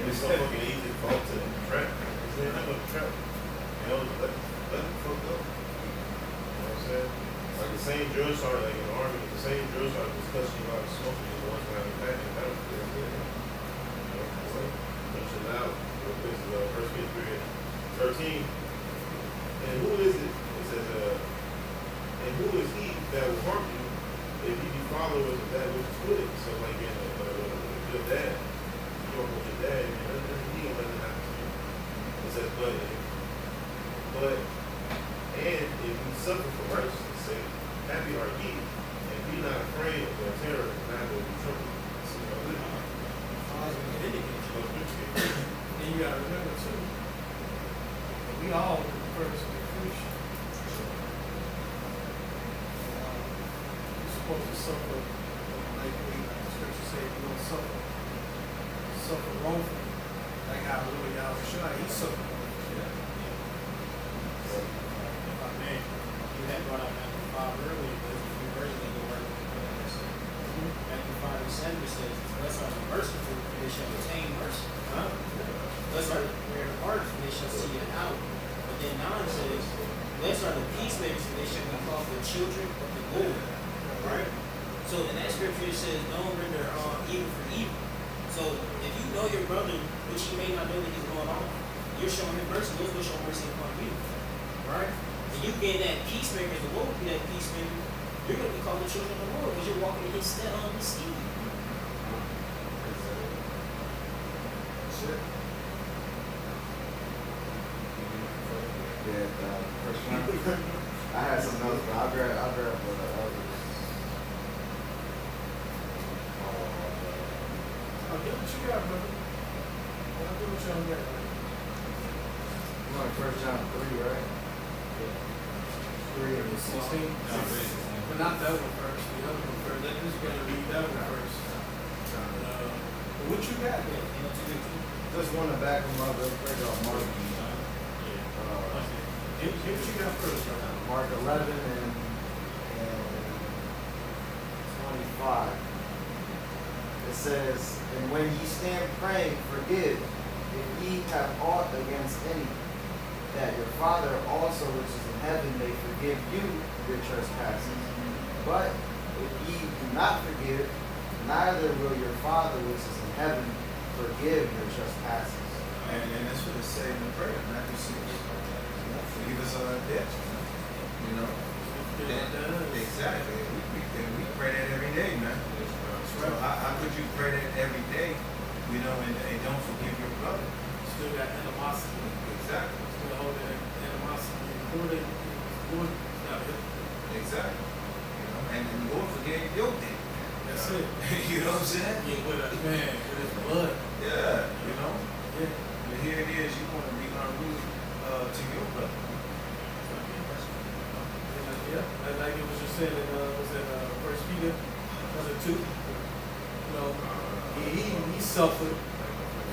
S3: It's so fucking easy to fall to the trap. It's not a trap. You know, let the fuck go. You know what I'm saying? Like the same drill sergeant, like in the army, the same drill sergeant was cussing you out of smoking is the ones behind the back, and that was good. You know, so, pushing out, this is 1 Peter 13. And who is it? It says, and who is he that will harm you if you be followers of that which is good? So, like in your dad, you don't want your dad, he don't let it happen to you. It says, and if you suffer for righteousness' sake, happy are ye, and be not afraid of their terror, neither will be troubled. So,
S2: And you gotta remember too, that we all first get crucial. You're supposed to suffer, like the scripture says, you're gonna suffer wrongfully. Like how Lord Yahushua, he suffered.
S6: Man, you had brought up Matthew 5 earlier, but if you version of the word, Matthew 5 and 7 says, blessed are the merciful, for they shall obtain mercy. Blessed are the pure in heart, for they shall see it out. But then 9 says, blessed are the peacemakers, for they shall be called the children of the Lord. Right? So in that scripture it says, don't render evil for evil. So if you know your brother, which he may not know that he's going on, you're showing him mercy, those will show mercy upon you. Right? And you being that peacemaker, the Lord will be that peacemaker, you're going to be called the children of the Lord because you're walking against that scheme.
S5: That's it.
S1: Yeah, first one. I had some notes, but I'll grab one of the others.
S2: I'll get what you got, brother. I'll get what y'all got.
S1: You want 1 John 3, right? 3 and
S2: 16. But not that one first, the other one first. Let's just go and read that one first. But what you got there?
S1: Just want to back them up real quick on Mark.
S2: Get what you got first, brother.
S1: Mark 11 and 25. It says, and when ye stand praying, forgive, if ye have aught against any, that your Father also which is in heaven may forgive you your trespasses. But if ye do not forgive, neither will your Father which is in heaven forgive your trespasses.
S5: And that's what it says in the prayer, Matthew 6. Forgive us our debts, you know? Exactly. We pray that every day, man. So how could you pray that every day, you know, and don't forgive your brother?
S2: Still got animosity.
S5: Exactly.
S2: Still hold that animosity. Lord, not it.
S5: Exactly. You know, and the Lord forgave your debt.
S2: That's it.
S5: You know what I'm saying?
S2: Yeah, with his blood.
S5: Yeah, you know?
S2: Yeah.
S5: But here it is, you want to be unruly to your brother.
S2: Yeah, like it was just said in was it 1 Peter, was it 2? know, he suffered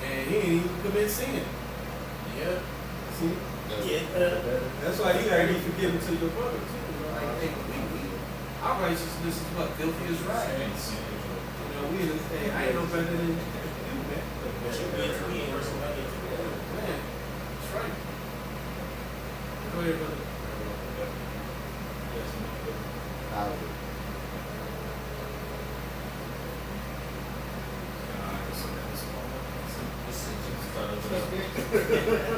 S2: and he didn't even commit sin. Yeah. See? That's why you gotta be forgiven to your brother too. You know, like, hey, our righteousness is what? Filthy as rags. You know, hey, I ain't no better than you, man.
S6: But you meant to me and we're somebody to do.
S2: Man, that's right. Go ahead, brother.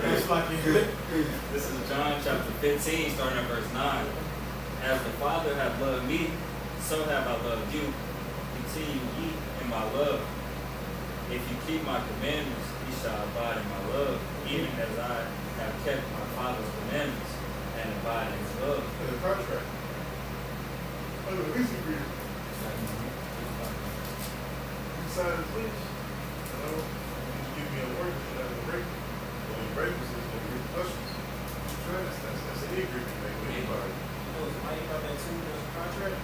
S2: It's like
S4: This is John chapter 15, starting at verse 9. As the Father hath loved me, so have I loved you. Continue ye in my love. If you keep my commandments, ye shall abide in my love, even as I have kept my Father's commandments and abide in his love.
S3: In the contract. Under the lease agreement. You sign this lease. You know, you give me a word, you're not gonna break it. When you break this, there's gonna be repercussions. That's any agreement you make with anybody.
S6: You know, why you got that too in the contract?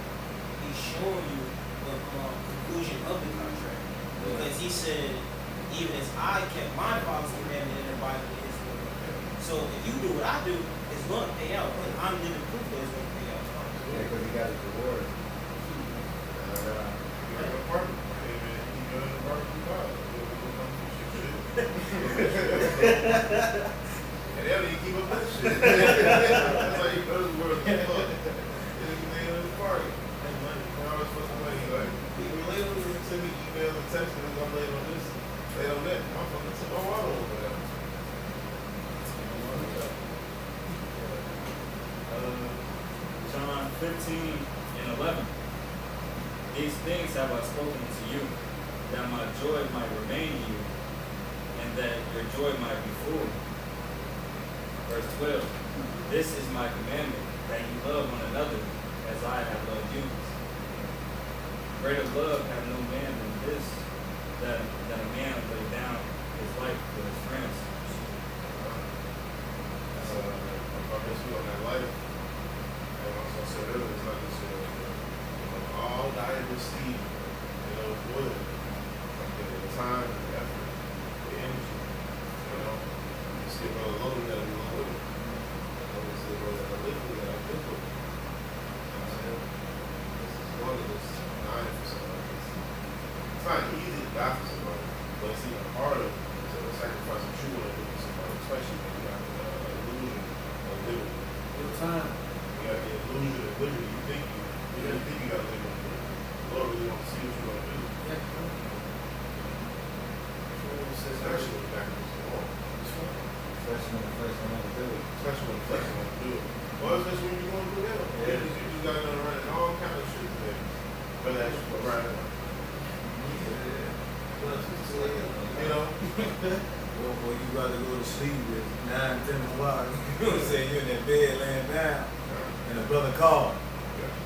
S6: He's showing you the conclusion of the contract. Because he said, even as I kept my father's commandment and abided in his word. So if you do what I do, it's going to pay out. And I'm living proof that it's going to pay out.
S1: Yeah, because he got his reward.
S3: You're in an apartment. Hey, man, you go in the barbecue bar. We'll come do shit. And they don't even keep up with the shit. That's how you go to the world. They in the party. Hey, man, you're always supposed to money. Like, people later send me emails and texts and I'm late on this, late on that. I'm fucking took my water over there.
S4: John 15 and 11. These things have I spoken to you, that my joy might remain in you, and that your joy might be full. Verse 12. This is my commandment, that you love one another as I have loved you. Greater love have no man than this, that a man lay down his life for his friends.
S3: I guess we on that life. And also I said earlier, it's not just all die in this seed, wood. Like the time, the effort, the energy, you see a brother loading that we load with it. You see a brother that I live with that I live with. You know what I'm saying? This is one of this dying for somebody. It's not easy to die for somebody, but it's even harder to sacrifice what you want to do for somebody, especially when you got the illusion of liberty.
S2: your time.
S3: You got the illusion of liberty. You think you got liberty. The Lord really wants to see what you're going to do.
S2: Yeah.
S3: It's actually back against the wall.
S1: Especially when the first one to do it.
S3: Especially when the flesh wants to do it. Well, especially when you're going through hell.
S1: Yeah.
S3: You just got to run all kind of shit today. But that's right. You know?
S5: Well, you gotta go to sleep at 9, 10 o'clock. You know what I'm saying? You're in that bed laying down, and the brother called.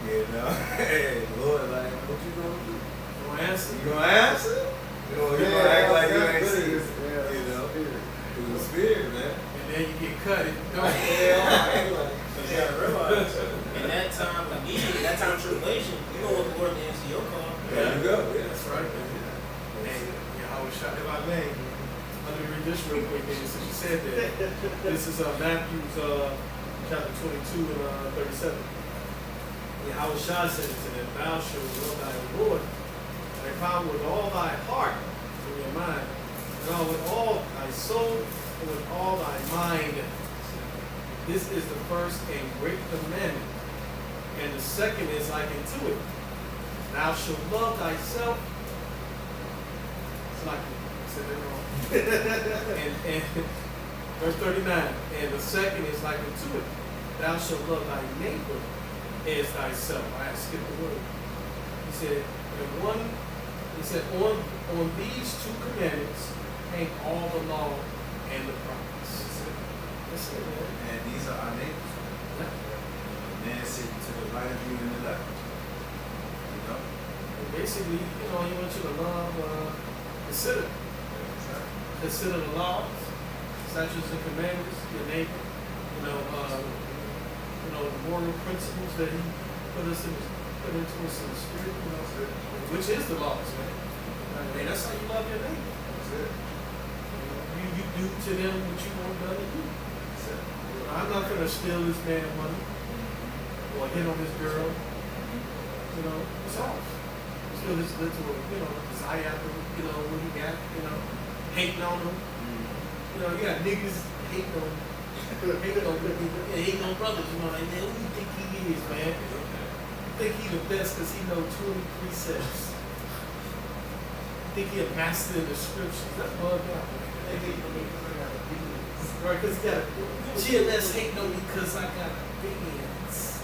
S5: You know, hey, Lord, like, what you gonna do?
S2: You gonna answer?
S5: You gonna answer? You gonna act like you ain't see it? You know, through the spirit, man.
S2: And then you get cut if you don't.
S6: So you got to realize, in that time of need, that time of tribulation, you know what the Lord to answer your call.
S5: There you go. Yeah.
S2: That's right. And yeah, I was shocked if I may. Let me read this real quick, then, since you said that. This is Matthew's chapter 22 and 37. Yahushua said to them, thou shalt love thy Lord, thy power with all thy heart, in your mind, and with all thy soul, and with all thy mind. This is the first and great commandment. And the second is like unto it. Thou shalt love thyself. It's like I said that wrong. and verse 39. And the second is like unto it. Thou shalt love thy neighbor as thyself. I skipped the word. He said, on these two commandments hang all the law and the prophets. That's it, man.
S5: And these are our neighbors.
S2: Yeah.
S5: The man sitting to the right of you and the left. You know?
S2: And basically, he wants you to love, consider the laws, statutes and commandments, your neighbor, the moral principles that he put into us in the spirit, which is the laws, man. Hey, that's how you love your neighbor.
S1: That's it.
S2: You do to them what you want done to you.
S1: That's it.
S2: I'm not gonna steal this man money or hit on this girl. You know, it's off. Steal his little, desire after, what he got, hating on him. You know, you got niggas hating on brothers, like, man, who you think he is, man? You think he the best because he know 20 precepts. You think he a master in the scriptures. That's bugged out, man. Right, because he got GLS hating on me because I got opinions.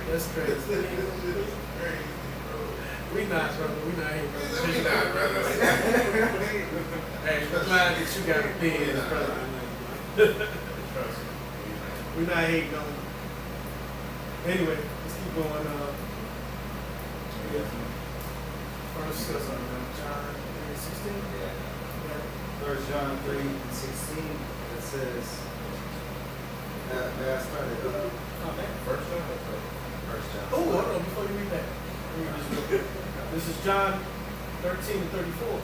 S2: That's crazy. We not, brother. We not hating, brother.
S3: We not, brother.
S2: Hey, we're glad that you got opinions, brother.
S3: Trust me.
S2: We're not hating on you. Anyway, let's keep going. First, John 3:16.
S1: Yeah. 1 John 3:16. It says, may I start it?
S2: Oh, man.
S3: First time?
S1: First John.
S2: Oh, hold on, before you read that. Let me read this real quick. This is John 13:34.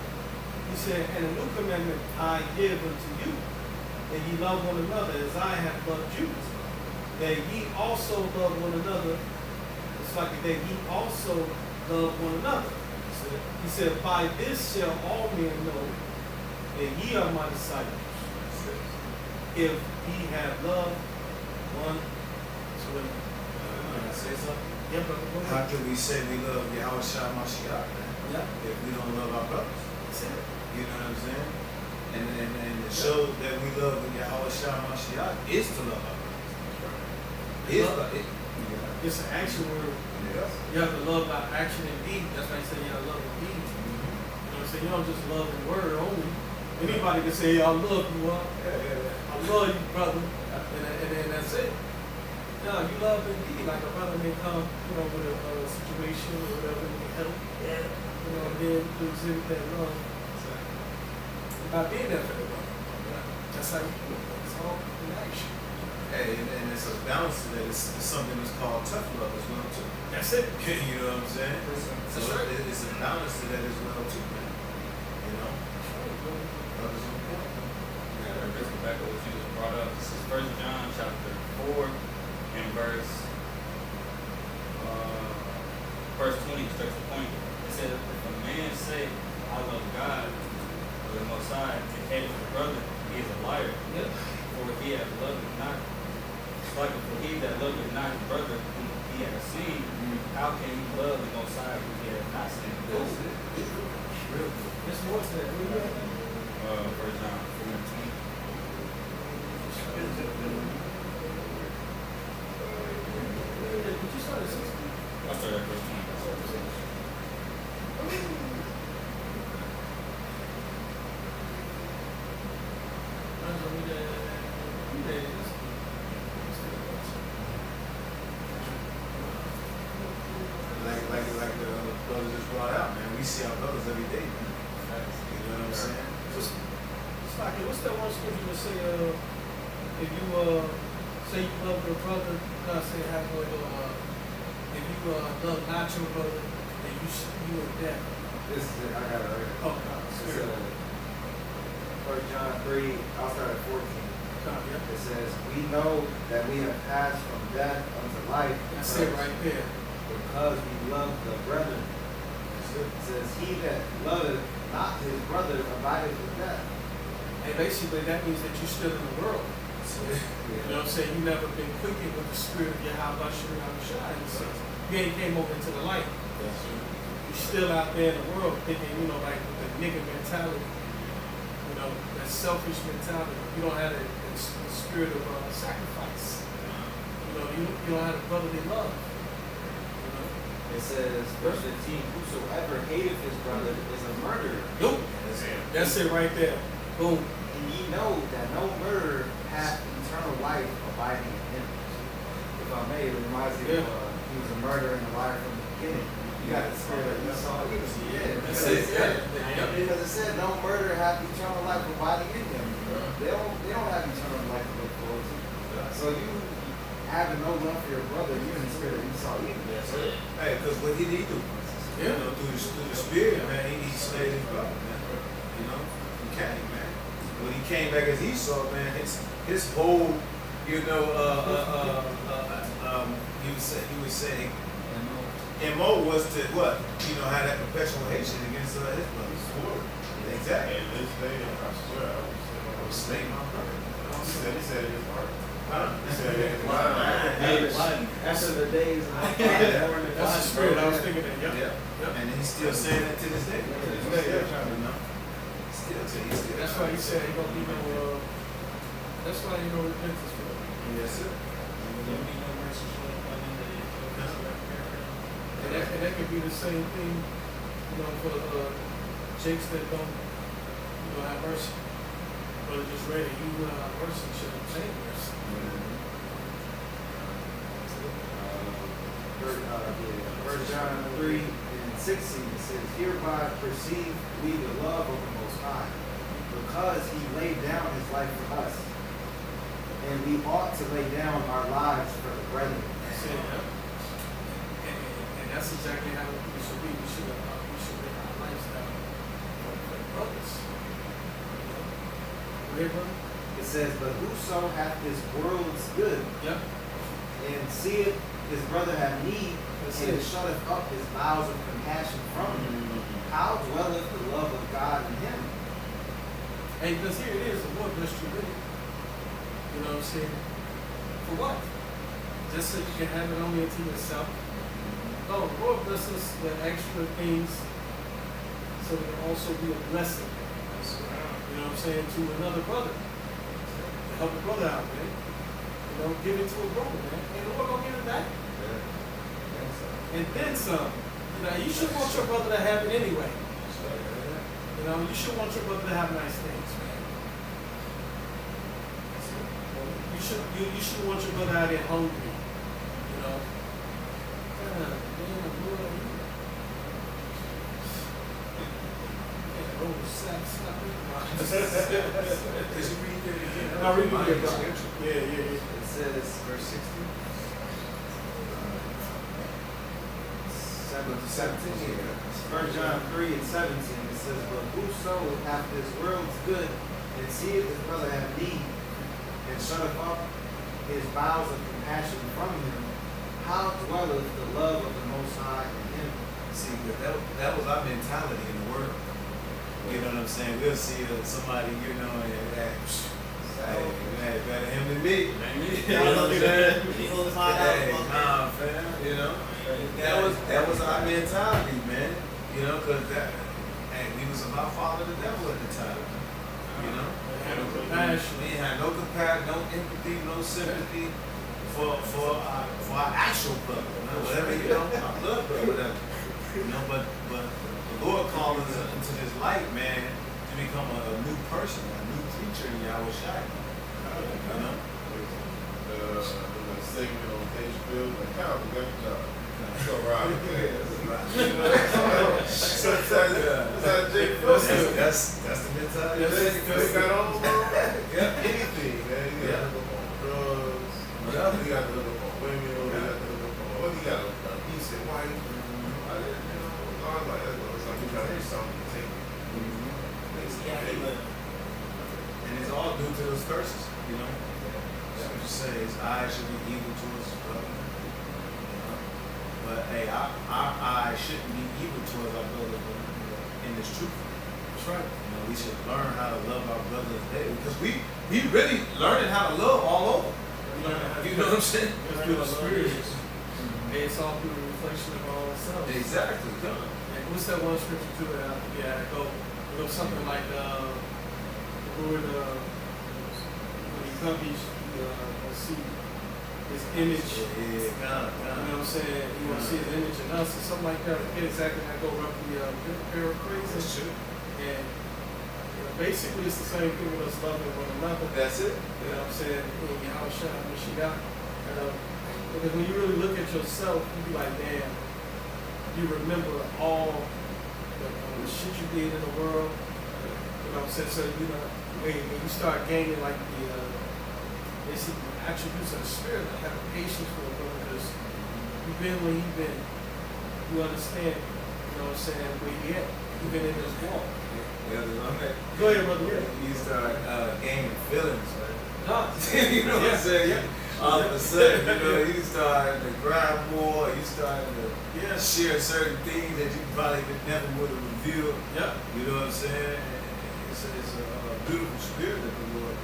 S2: He said, and a new commandment I give unto you, that ye love one another as I have loved you. That ye also love one another. It's like that ye also love one another. He said, by this shall all men know that ye are my disciples, if ye have loved one to another.
S5: Can I say something?
S2: Yeah, brother, go
S5: How
S2: ahead.
S5: can we say we love Yahweh Shah Mashiach, man,
S2: Yeah,
S5: if we don't love our brothers?
S2: that's it.
S5: You know what I'm saying? And to show that we love Yahweh Shah Mashiach is to love our brothers. Is
S2: Love. It's an action word.
S3: Yes.
S2: You have to love by action and deed. That's why I say you have to love with deed. You know what I'm saying? You don't just love in word only. Anybody can say, I love you, I love you, brother. And then that's it. No, you love in deed. Like a brother may come, with a situation or whatever, and you help. And then to exhibit that love by being there for the brother. That's how you do it. It's all in action.
S5: Hey, and it's a balance to that. It's something that's called tough love as well too.
S2: That's it.
S5: You know what I'm saying?
S2: That's
S5: So
S2: right.
S5: it's a balance to that as well too, man. You know, love is important.
S4: Yeah, Chris, back to what you just brought up. This is 1 John chapter 4 and verse 20, straight to the point. It says, if a man say, I love God, or the Most High, and hate his brother, he is a liar.
S2: Yeah.
S4: For he that loveth not, for he that loveth not his brother whom he hath seen, how can he love the Most High whom he hath not seen?
S1: That's it. Real good.
S2: There's more to that. Where you at?
S4: 1 John 4:20.
S2: Did you start at 60?
S4: I started at verse 20.
S5: Like the brother just brought out, man. We see our brothers every day, man. You know what I'm saying?
S2: What's that one scripture that say, if you say you love your brother, God say have no if you love not your brother, then you are dead.
S1: This is it. I got it right here.
S2: Oh God,
S1: It's
S2: spirit.
S1: 1 John 3, I'll start at 14.
S2: God, yeah.
S1: It says, we know that we have passed from death unto life
S2: That's it right there.
S1: because we love the brethren. It says, he that loveth not his brother abideth with death.
S2: And basically that means that you're still in the world. You know what I'm saying? You never been quickened with the spirit of Yahweh Shai. You ain't came over into the light. You're still out there in the world thinking, like with the nigga mentality. That selfish mentality. You don't have the spirit of sacrifice. You don't have the brotherly love.
S1: It says, verse 15, whosoever hateth his brother is a murderer.
S2: Nope. That's it right there. Boom.
S1: And ye know that no murderer hath eternal life abiding in him. If I may, it reminds me of he was a murderer and a liar from the beginning. You got the spirit of Esau.
S2: That's it. Yeah.
S1: Because it said no murderer hath eternal life abiding in him. They don't have eternal life to look forward to. So you having no love for your brother, you're in the spirit of Esau either.
S5: Hey, because what did he do?
S2: Yeah.
S5: Through the spirit, man, he slayed his brother, man. You know, he came, man. When he came back as Esau, man, his whole, you know, he was saying, MO was to what? You know, have that perpetual hatred against his brother. Exactly.
S3: And this day, I swear, I was
S5: Slay my brother.
S3: he said in his heart.
S5: Huh?
S3: He said in his mind.
S1: After the days of
S2: That's the spirit. I was thinking that. Yep.
S5: Yeah.
S2: Yep.
S5: And he's still saying that to this day. To this day, you know. Still.
S2: That's why he said he gonna be no. That's why he no repentance for it.
S5: Yes, sir.
S6: There'll be no mercy for the
S2: And that could be the same thing, you know, for jakes that don't, you know, have mercy. But just ready, you will have mercy, should obtain mercy.
S1: First John 3:16 it says, hereby perceive we the love of the Most High, because he laid down his life for us. And we ought to lay down our lives for the brethren.
S2: That's it, yeah. And that's exactly how we should be. We should lay our lives down for the brothers. Go ahead, brother.
S1: It says, but whoso hath this world's good,
S2: Yep.
S1: and seeth his brother have need,
S2: That's
S1: and
S2: it.
S1: shutteth up his bowels of compassion from him, how dwelleth the love of God in him?
S2: And because here it is, the Lord blessed you with it. You know what I'm saying? For what? Just so you can have it only unto yourself? No, the Lord bless us with extra things so it can also be a blessing. You know what I'm saying? To another brother. To help a brother out, man. You know, give it to a brother, man. And the Lord gonna give it back. And then some. You know, you should want your brother to have it anyway. You know, you should want your brother to have nice things, man. You should want your brother out there hungry. You know.
S5: Did you read that again?
S2: I'll read it again, bro.
S5: Scripture.
S2: Yeah.
S1: It says,
S5: Verse 16.
S1: 17. 1 John 3:17, it says, but whoso hath this world's good, and seeth his brother have need, and shutteth up his bowels of compassion from him, how dwelleth the love of the Most High in him?
S5: See, that was our mentality in the world. You know what I'm saying? We'll see somebody, you know, and hey, better him than me. You know what I'm saying? Hey, nah, fam, you know? That was our mentality, man. You know, because we was about following the devil at the time. You know? We had no compassion, no empathy, no sympathy for our actual brother. Whatever, you know, our blood brother, whatever. You know, but the Lord called us into this light, man, to become a new person, a new creature in Yahweh Shai. You know?
S3: The segment on page Bill, like, how we got the job. So, right. Sometimes Jake
S5: That's the mentality.
S3: they got all
S5: Yeah.
S3: anything, man. You got to look on drugs, you got to look on women, you got to look on what you got to look on peace and wife. I didn't, you know, I was like, it's like you trying to do something to take it.
S5: And it's all due to those curses, you know. That's what you say. His eyes should be evil towards his brother. You know? But hey, our eyes shouldn't be evil towards our brother in this truth.
S2: That's right.
S5: You know, we should learn how to love our brothers daily because we really learning how to love all over. You know what I'm saying?
S2: It's through the spirit. And it's all through the reflection of our own selves.
S5: Exactly. Come on.
S2: And what's that one scripture too that go something like the Lord when he comes see his image.
S5: Yeah,
S2: You know what I'm saying? You want to see his image in us or something like that. I forget exactly how I go roughly paraphrase.
S5: That's true.
S2: And you know, basically it's the same thing with us loving one another.
S5: That's it.
S2: You know what I'm saying? In Yahweh Shai, what she got. Because when you really look at yourself, you be like, damn, you remember all the shit you did in the world. You know what I'm saying? So, you know, when you start gaining like the basically attributes of the spirit, like having patience for a brother, because you've been where you've been. You understand, you know what I'm saying, where he at. even in this walk.
S5: Yeah, okay.
S2: Go ahead, brother. Yeah.
S5: You start gaining feelings, man.
S2: Nah.
S5: You know what I'm saying?
S2: Yeah.
S5: All of a sudden, you know, you starting to grind more, you starting to
S2: Yeah.
S5: share certain things that you probably never would have revealed.
S2: Yeah.
S5: You know what I'm saying? It's a beautiful spirit that the Lord,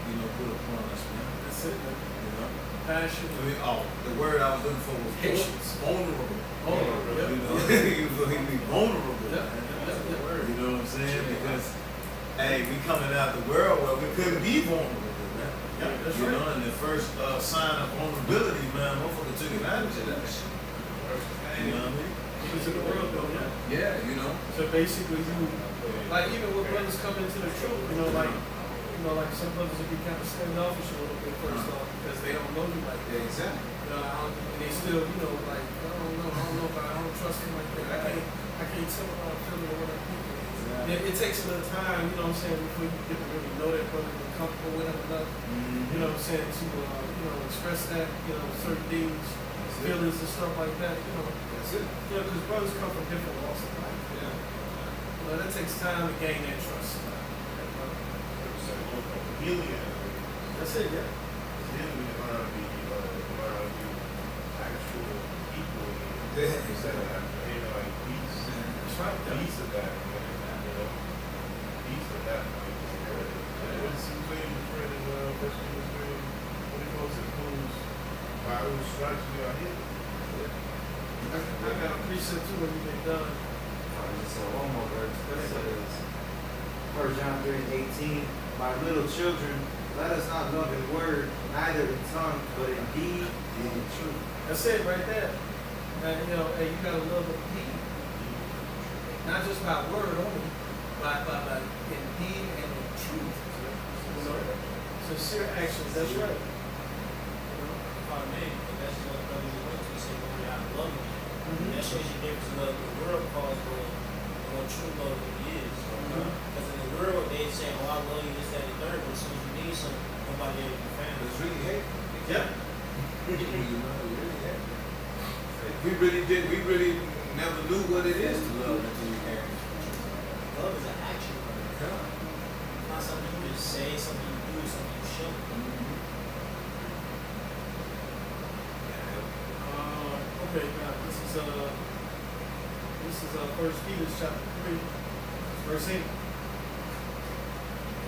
S5: you know, put upon us, man.
S2: That's it, man.
S5: You know?
S2: Passion.
S5: I mean, the word I was looking for was
S2: Patience.
S5: vulnerable.
S2: Vulnerable, yeah.
S5: You know, he be vulnerable.
S2: Yeah.
S5: Man.
S2: Yeah.
S5: You know what I'm saying? Because, hey, we coming out the world where we couldn't be vulnerable, man.
S2: Yeah, that's
S5: You
S2: right.
S5: know, and the first sign of vulnerability, man, motherfucker took advantage of that shit. You know what I mean?
S2: Into the world, though, yeah.
S5: Yeah, you know.
S2: So basically, you like even when brothers come into the truth, like some brothers will be kind of standoffish a little bit first off because they don't know you like that.
S5: Yeah, exactly.
S2: And they still, like I don't know, but I don't trust him like that. I can't tell what I'm feeling or what I'm thinking. It takes a little time, you know what I'm saying, before you get to really know that brother, be comfortable with him enough, you know what I'm saying, to express that, certain things, feelings and stuff like that,
S5: That's it.
S2: because brothers come from different walks of life.
S5: Yeah.
S2: That takes time to gain that trust.
S3: Healing.
S2: That's it, yeah.
S3: Healing, we learn to be actual people
S5: Yeah.
S3: instead of having like peace.
S2: That's right.
S3: Piece of that, piece of that. What's his name? His friend in First Peter's name? What he calls it? By whose stripes we are healed.
S2: I got a precept too when you get done.
S1: So one more verse. That says, 1 John 3:18, my little children, let us not love in word, neither in tongue, but in deed and in truth.
S2: That's it right there. And you gotta love a deed. Not just by word only, but by in deed and in truth. Sincere actions, that's right.
S6: If I may, and that's what brothers and sisters say, going out and loving you. That shows you the difference of what the world calls love and what true love really is. Because in the world, they say, oh, I love you, this, that, and the third, but as soon as you need something, nobody ever can find it.
S5: It's really hate.
S2: Yeah.
S5: You know, we really hate. We really never knew what it is to love until we came.
S6: Love is an action. It's not something you just say, something you do, something you show.
S2: Okay, now this is 1 Peter chapter 3, verse 8.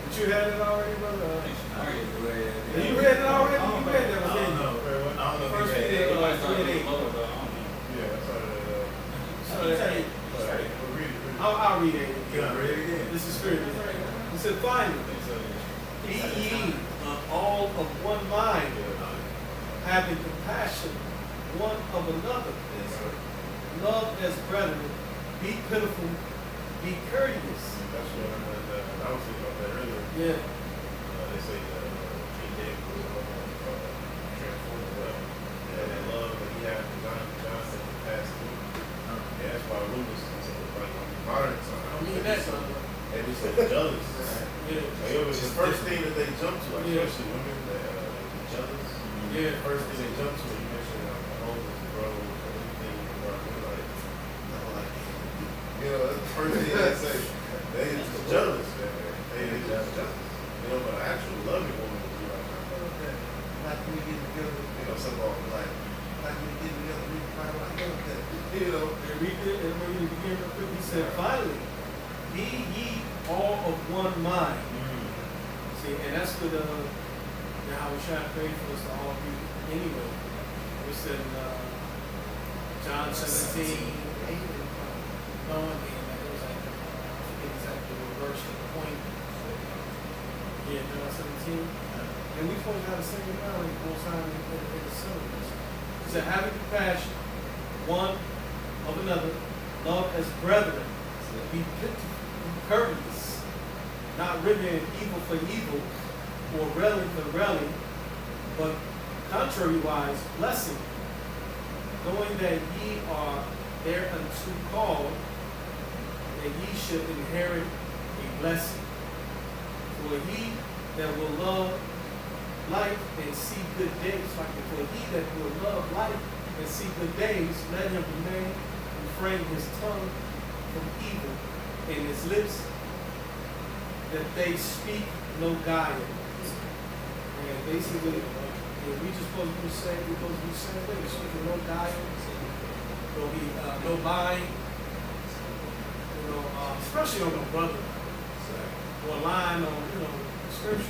S2: But you had it already, brother? You read it already? You read that?
S5: I don't know. I don't know.
S2: First
S5: if he
S2: Peter
S5: had it.
S2: 3 and 8.
S3: Yeah, that's how
S2: So that's 8.
S3: read it.
S2: I'll read it
S5: Yeah,
S2: again.
S5: read it again.
S2: This is spirit. He said, finally, be ye all of one mind, having compassion one of another. Love as brethren. Be pitiful. Be courteous.
S3: That's what I was thinking about that earlier.
S2: Yeah.
S3: They say King David was transformed well. And that love that he had for Johnson passed through. Yeah, that's why Rufus is like modern time.
S2: I mean that,
S3: They be so jealous.
S2: Yeah.
S3: Like, it was the first thing that they jump to, like,
S2: Yeah.
S3: especially women that jealous.
S2: Yeah.
S3: The first thing they jump to, you mentioned hoes, bros, anything, bro. They're like, no, like, that's the first thing they say. They just jealous, man. They just jealous. But an actual loving woman would be like, I love that. Like we get together, some of them like we get together, we find out I love that.
S2: And read it, and when you begin real quick, he said, finally, be ye all of one mind. See, and that's what how we try to pray for us to all be anyway. We said in John 17, 8, no, again, it was like, I forget exactly what verse the point. Yeah, John 17. And we supposed to have the same mind most time in the syllabus. He said, having compassion one of another, love as brethren, be pitiful, be courteous, not rendering evil for evil, or railing for railing, but contrariwise blessing, knowing that ye are thereunto called, that ye should inherit a blessing. For he that will love life and see good days, for he that will love life and see good days, let him refrain his tongue from evil, his lips, that they speak no guile. And basically, we just supposed to be saying, we're supposed to be saying, we're speaking no guile, no lying, especially on the brother, or lying on, the scriptures.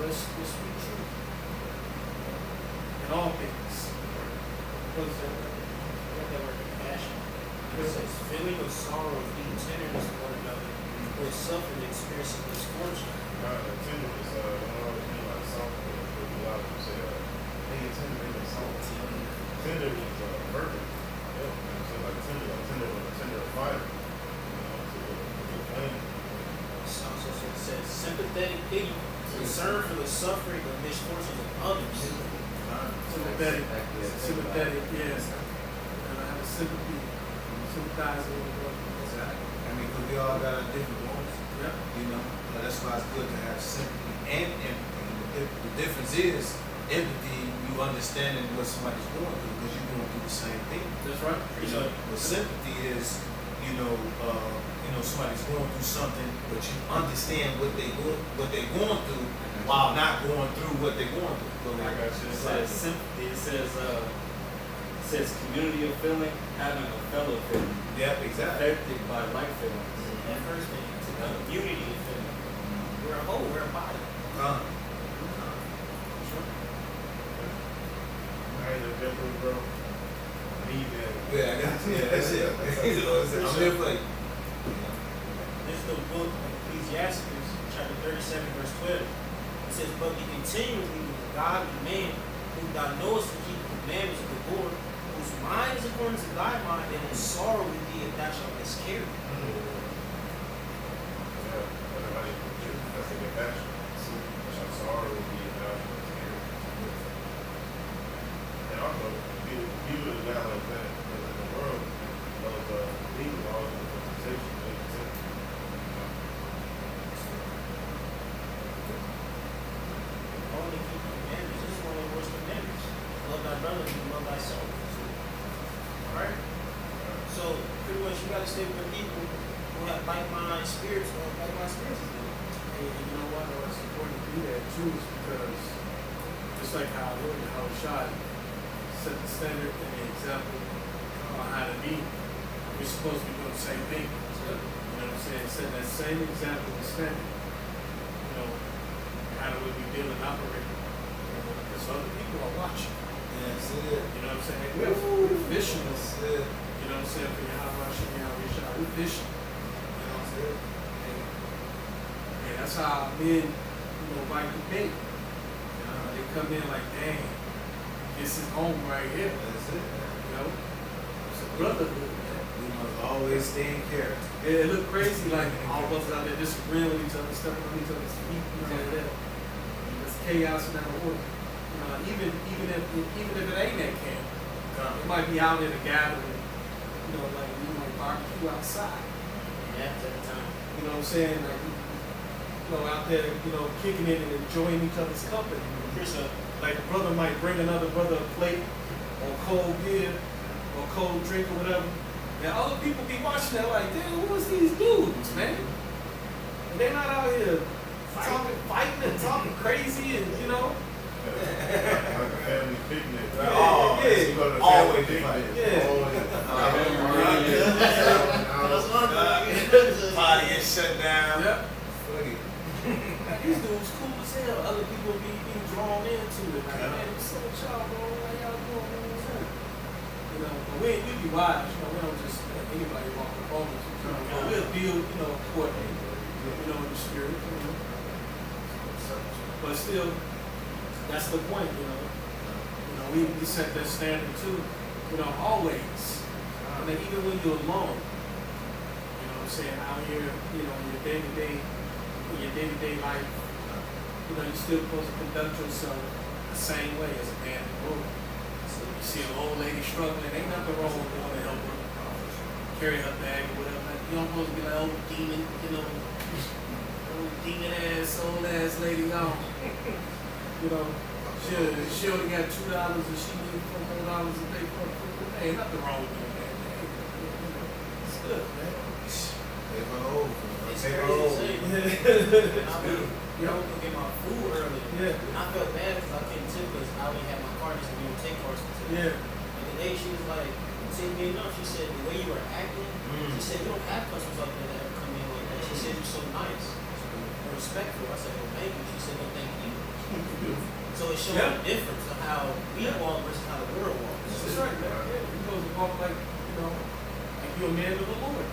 S2: Let's speak truth in all things. Because
S6: that word compassion. It says feeling of sorrow, being tenderness to one another, or suffering, experiencing misfortune.
S3: Tenderness, don't always mean like soft, but a lot of people say, hey, tender ain't soft. Tender means perfect. So like tender of fire. To the flame.
S6: So it says sympathetic pity, concern for the suffering or misfortunes of others.
S2: sympathetic, yes. And I have a sympathy, sympathizing with the brother.
S5: Exactly. I mean, because we all got our different wants.
S2: Yep.
S5: That's why it's good to have sympathy and empathy. The difference is empathy, you understanding what somebody's going through because you're going through the same thing.
S2: That's right.
S5: But sympathy is, somebody's going through something, but you understand what they're going through while not going through what they're going through.
S4: Like I should say, sympathy. It says community of feeling, having a fellow feeling.
S5: Yeah, exactly.
S4: Affected by like feelings.
S6: That first thing, it's a unity of feeling. We're a whole, we're a body.
S3: I ain't no different, bro. Need that.
S5: Yeah, I got you. Yeah, that's it. I'm here for you.
S6: This is the book of Ecclesiastes, chapter 37, verse 12. It says, but be continually with a godly man, whom thou knowest to keep the commandments of the Lord, whose mind is according to thy mind, and in sorrow with thee if thou shalt miscarry.
S3: Everybody, that's a good action. I'm sorry will be about here. And also, you would have got like that because in the world, those legal laws and representation, they can
S6: Only keep the commandments. This is one of the worst commandments. Love thy brother and love thyself. Alright? So, pretty much you gotta stay with people who have like-minded spirits or like-minded spirits.
S2: And you know what? It's important to do that too, is because just like how Shad set the standard and the example on how to be, we're supposed to be doing the same thing. You know what I'm saying? Setting that same example and standard. How do we deal and operate? Because other people are watching.
S5: Yeah, that's it.
S2: You know what I'm saying? We're fishing.
S5: That's it.
S2: You know what I'm saying? For your watching, we're fishing. You know what I'm saying? And that's how men, bite the bait. They come in like, dang, this is home right here.
S5: That's it.
S2: It's a brotherhood, man.
S5: We must always stay in character.
S2: It look crazy, like all of us out there disagreeing with each other, stepping on each other's feet, like that. There's chaos and out of order. Even if it ain't that camp, it might be out in a gathering. Like we might barbecue outside.
S6: Yeah, at the time.
S2: You know what I'm saying? Like, out there, kicking it and enjoying each other's company. Like a brother might bring another brother a plate or cold beer or cold drink or whatever. And other people be watching that like, damn, what's these dudes, man? And they're not out here fighting and talking crazy and,
S3: like a family picnic.
S5: Oh,
S2: yeah.
S3: You go to the
S5: Always
S3: family picnic.
S2: Yeah.
S5: Body is shut down.
S2: Yep.
S5: Fuck it.
S2: These dudes cool as hell. Other people be drawn into it. Like, man, what's up with y'all, bro? How y'all doing? But we be wise. We don't just let anybody walk up on us. We'll deal, accordingly, in the spirit. But still, that's the point, we set that standard too, always. And then even when you're alone, out here, in your day-to-day life, you're still supposed to conduct yourself the same way as a man in the world. So if you see an old lady struggling, ain't nothing wrong with going to help her carry her bag or whatever. You don't supposed to be like, oh, demon, old demon ass, old ass lady on. She only got $2 and she needs $4 a day for her food. Ain't nothing wrong with doing that, man. It's good, man.
S6: it's
S5: Hey,
S6: crazy
S5: oh.
S6: to say. And I went,
S2: Yeah.
S6: I went to get my food earlier.
S2: Yeah.
S6: And I felt bad because I couldn't tip because I only had my card just to be able to take cards to tip.
S2: Yeah.
S6: And today she was like, said me enough. She said the way you were acting. She said we don't have customers out there that ever come in like that. She said you're so nice and respectful. I said, well, thank you. She said, no, thank you. So it showed
S2: Yeah.
S6: the difference of how we
S2: Yeah.
S6: walk versus how the world walks.
S2: That's right, man. Yeah, you supposed to walk like, like you're a man of the Lord.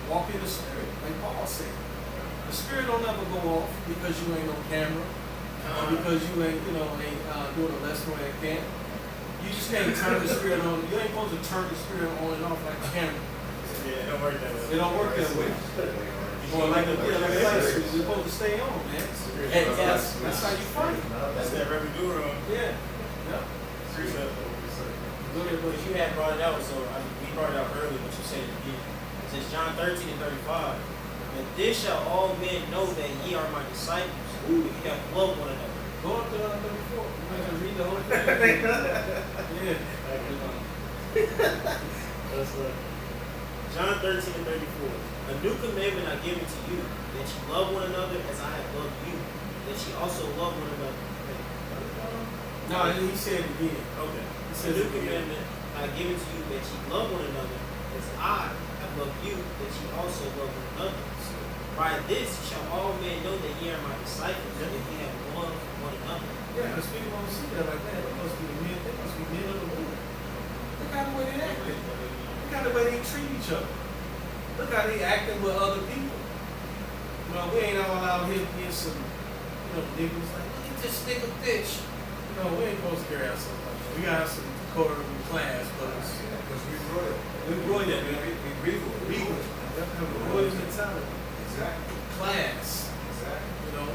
S2: Walk in the spirit, like Paul said. The spirit don't ever go off because you ain't on camera, or because you ain't, ain't doing a lesson at camp. You just can't turn the spirit on. You ain't supposed to turn the spirit on and off like a camera.
S3: Yeah, it don't work that way.
S2: It don't work that way. Or like a light switch. You're supposed to stay on, man. And that's how you fight.
S3: That's that Reverend Duro.
S2: Yeah. Yeah.
S3: Appreciate
S2: Go ahead,
S6: But you had brought it out, so we brought it out earlier, but you said it again. It says John 13 and 35. And this shall all men know that ye are my disciples, if you have loved one another.
S2: Go up to 34. You might have to read the whole thing. Yeah.
S6: John 13 and 34. A new commandment I give unto you, that ye love one another as I have loved you, that ye also love one another.
S2: No, he said it again.
S6: Okay.
S2: He
S6: A
S2: says
S6: new
S2: it again.
S6: commandment I give unto you, that ye love one another as I have loved you, that ye also love one another. By this shall all men know that ye are my disciples, if ye have love for one another.
S2: Yeah, because people don't see that like that. They must be men. They must be men of the Lord. Look at the way they acting. Look at the way they treat each other. Look how they acting with other people. We ain't all out here being some, niggas like, look at this nigga bitch. We ain't supposed to carry ourselves like that. We gotta have some decorum in class, but
S5: Because we royal.
S2: we royal.
S5: We regal.
S2: Regal. Have a royal mentality.
S5: Exactly.
S2: Class.
S5: Exactly.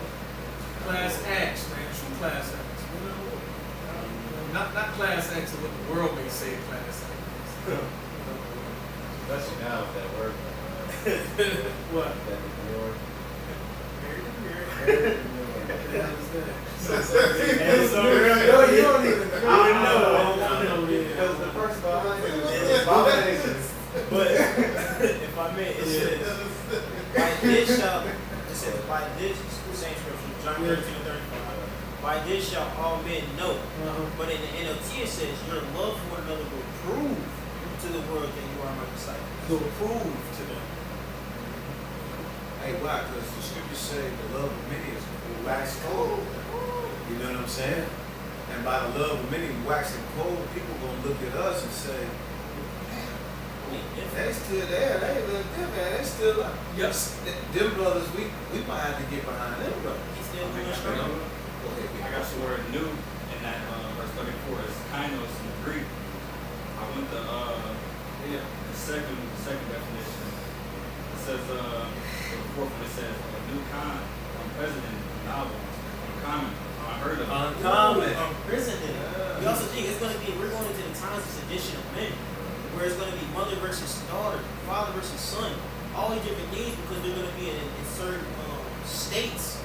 S2: Class acts, man. True class acts. Not class acts of what the world may say class acts.
S7: Especially now with that word.
S2: What?
S7: That reward.
S1: You don't even.
S2: I don't know.
S1: Because the person behind you is abominations.
S6: But if I may, it says, by this shall, it says, by this, same scripture, John 13 and 35. By this shall all men know. But in the NLT it says, your love for one another will prove to the world that you are my disciples.
S2: To prove to them.
S5: Hey, why? Because the scriptures say the love of many is wax cold. You know what I'm saying? And by the love of many waxing cold, people gonna look at us and say, they still there, they look different, they still up.
S2: Yes.
S5: Them brothers, we might have to get behind them brothers.
S6: He's still
S4: I
S6: doing
S4: got
S6: straight.
S4: I got the word new in that verse 34 is kainos in the Greek. I went to the second definition. It says for the fourth one it says a new kind, unprecedented, novel, uncommon, unheard of.
S2: Uncommon.
S6: Unprecedented. We also think we're going into the times of sedition of men, where it's going to be mother versus daughter, father versus son, all these different things because they're going to be in certain states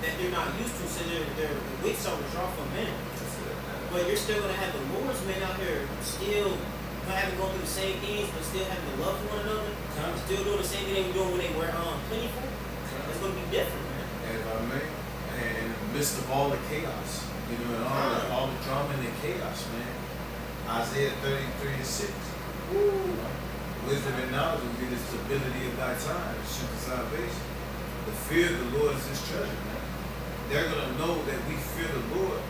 S6: that they're not used to, so their wits are withdrawn from men. But you're still going to have the Lord's men out here still having gone through the same things, but still having to love for one another, still doing the same thing they were doing when they were plentiful. It's going to be different, man.
S5: And if I may, and in the midst of all the chaos, and all the drama and the chaos, man. Isaiah 33 and 6. Wisdom and knowledge will be the stability of thy time, the strength of salvation. The fear of the Lord is his treasure, man. They're gonna know that we fear the Lord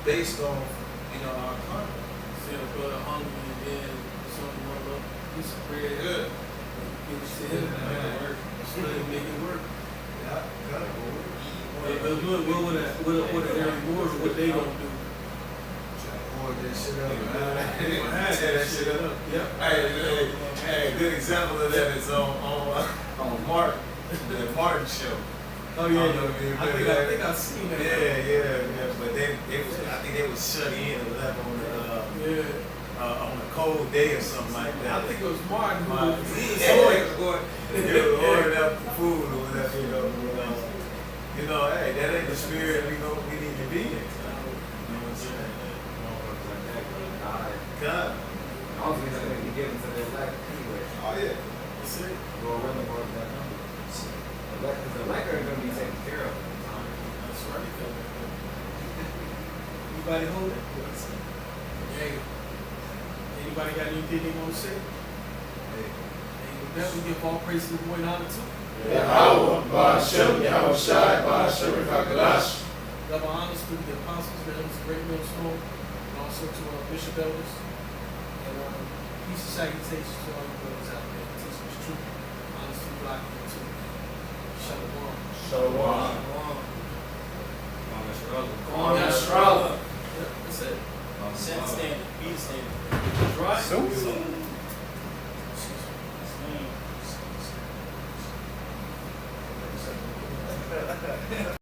S5: based on, our conduct.
S2: See a brother hungry and then something one little piece of bread.
S5: Good.
S2: Give it to him and make it work. Just let him make it work.
S5: Yeah, got it.
S2: But look, what an early wars, what they gonna do?
S5: Boy, that shit up,
S2: They
S5: man.
S2: gonna have
S5: Tear
S2: that shit up. Yep.
S5: Hey, good example of that is on Martin, the Martin show.
S2: Oh yeah,
S5: I don't know if you
S2: I
S5: remember
S2: think
S5: that.
S2: I seen that.
S5: Yeah. But I think they was shut in or whatever on a cold day or something like
S2: I
S5: that.
S2: think it was Martin who
S5: Martin.
S2: was going.
S5: They were ordering up food or whatever, hey, that ain't the spirit we need to be in. You know what I'm saying? God.
S1: Obviously, it's going to be given to their elect anyway.
S5: Oh yeah.
S2: That's it.
S1: Go around the world that number.
S2: Everybody hold it? Hey, anybody got anything they want to say?
S5: Hey,
S2: And with that, we give all praise to the boy and honor too.
S8: Yahweh, Ba'ashem, Yahweh Shai, Ba'ashem, Rakadash.
S2: Double honors to the apostles, the elders, great millstone, and also to Bishop Elders. And peace and salutations to all the brothers out there teaching this truth. Honors to the block here too. Shalom.
S8: Shalom.
S4: Mama Sharala.
S6: On Yashrala.
S2: Yep, that's it.
S6: Set standard. Be the standard.
S2: Right?
S6: Stand.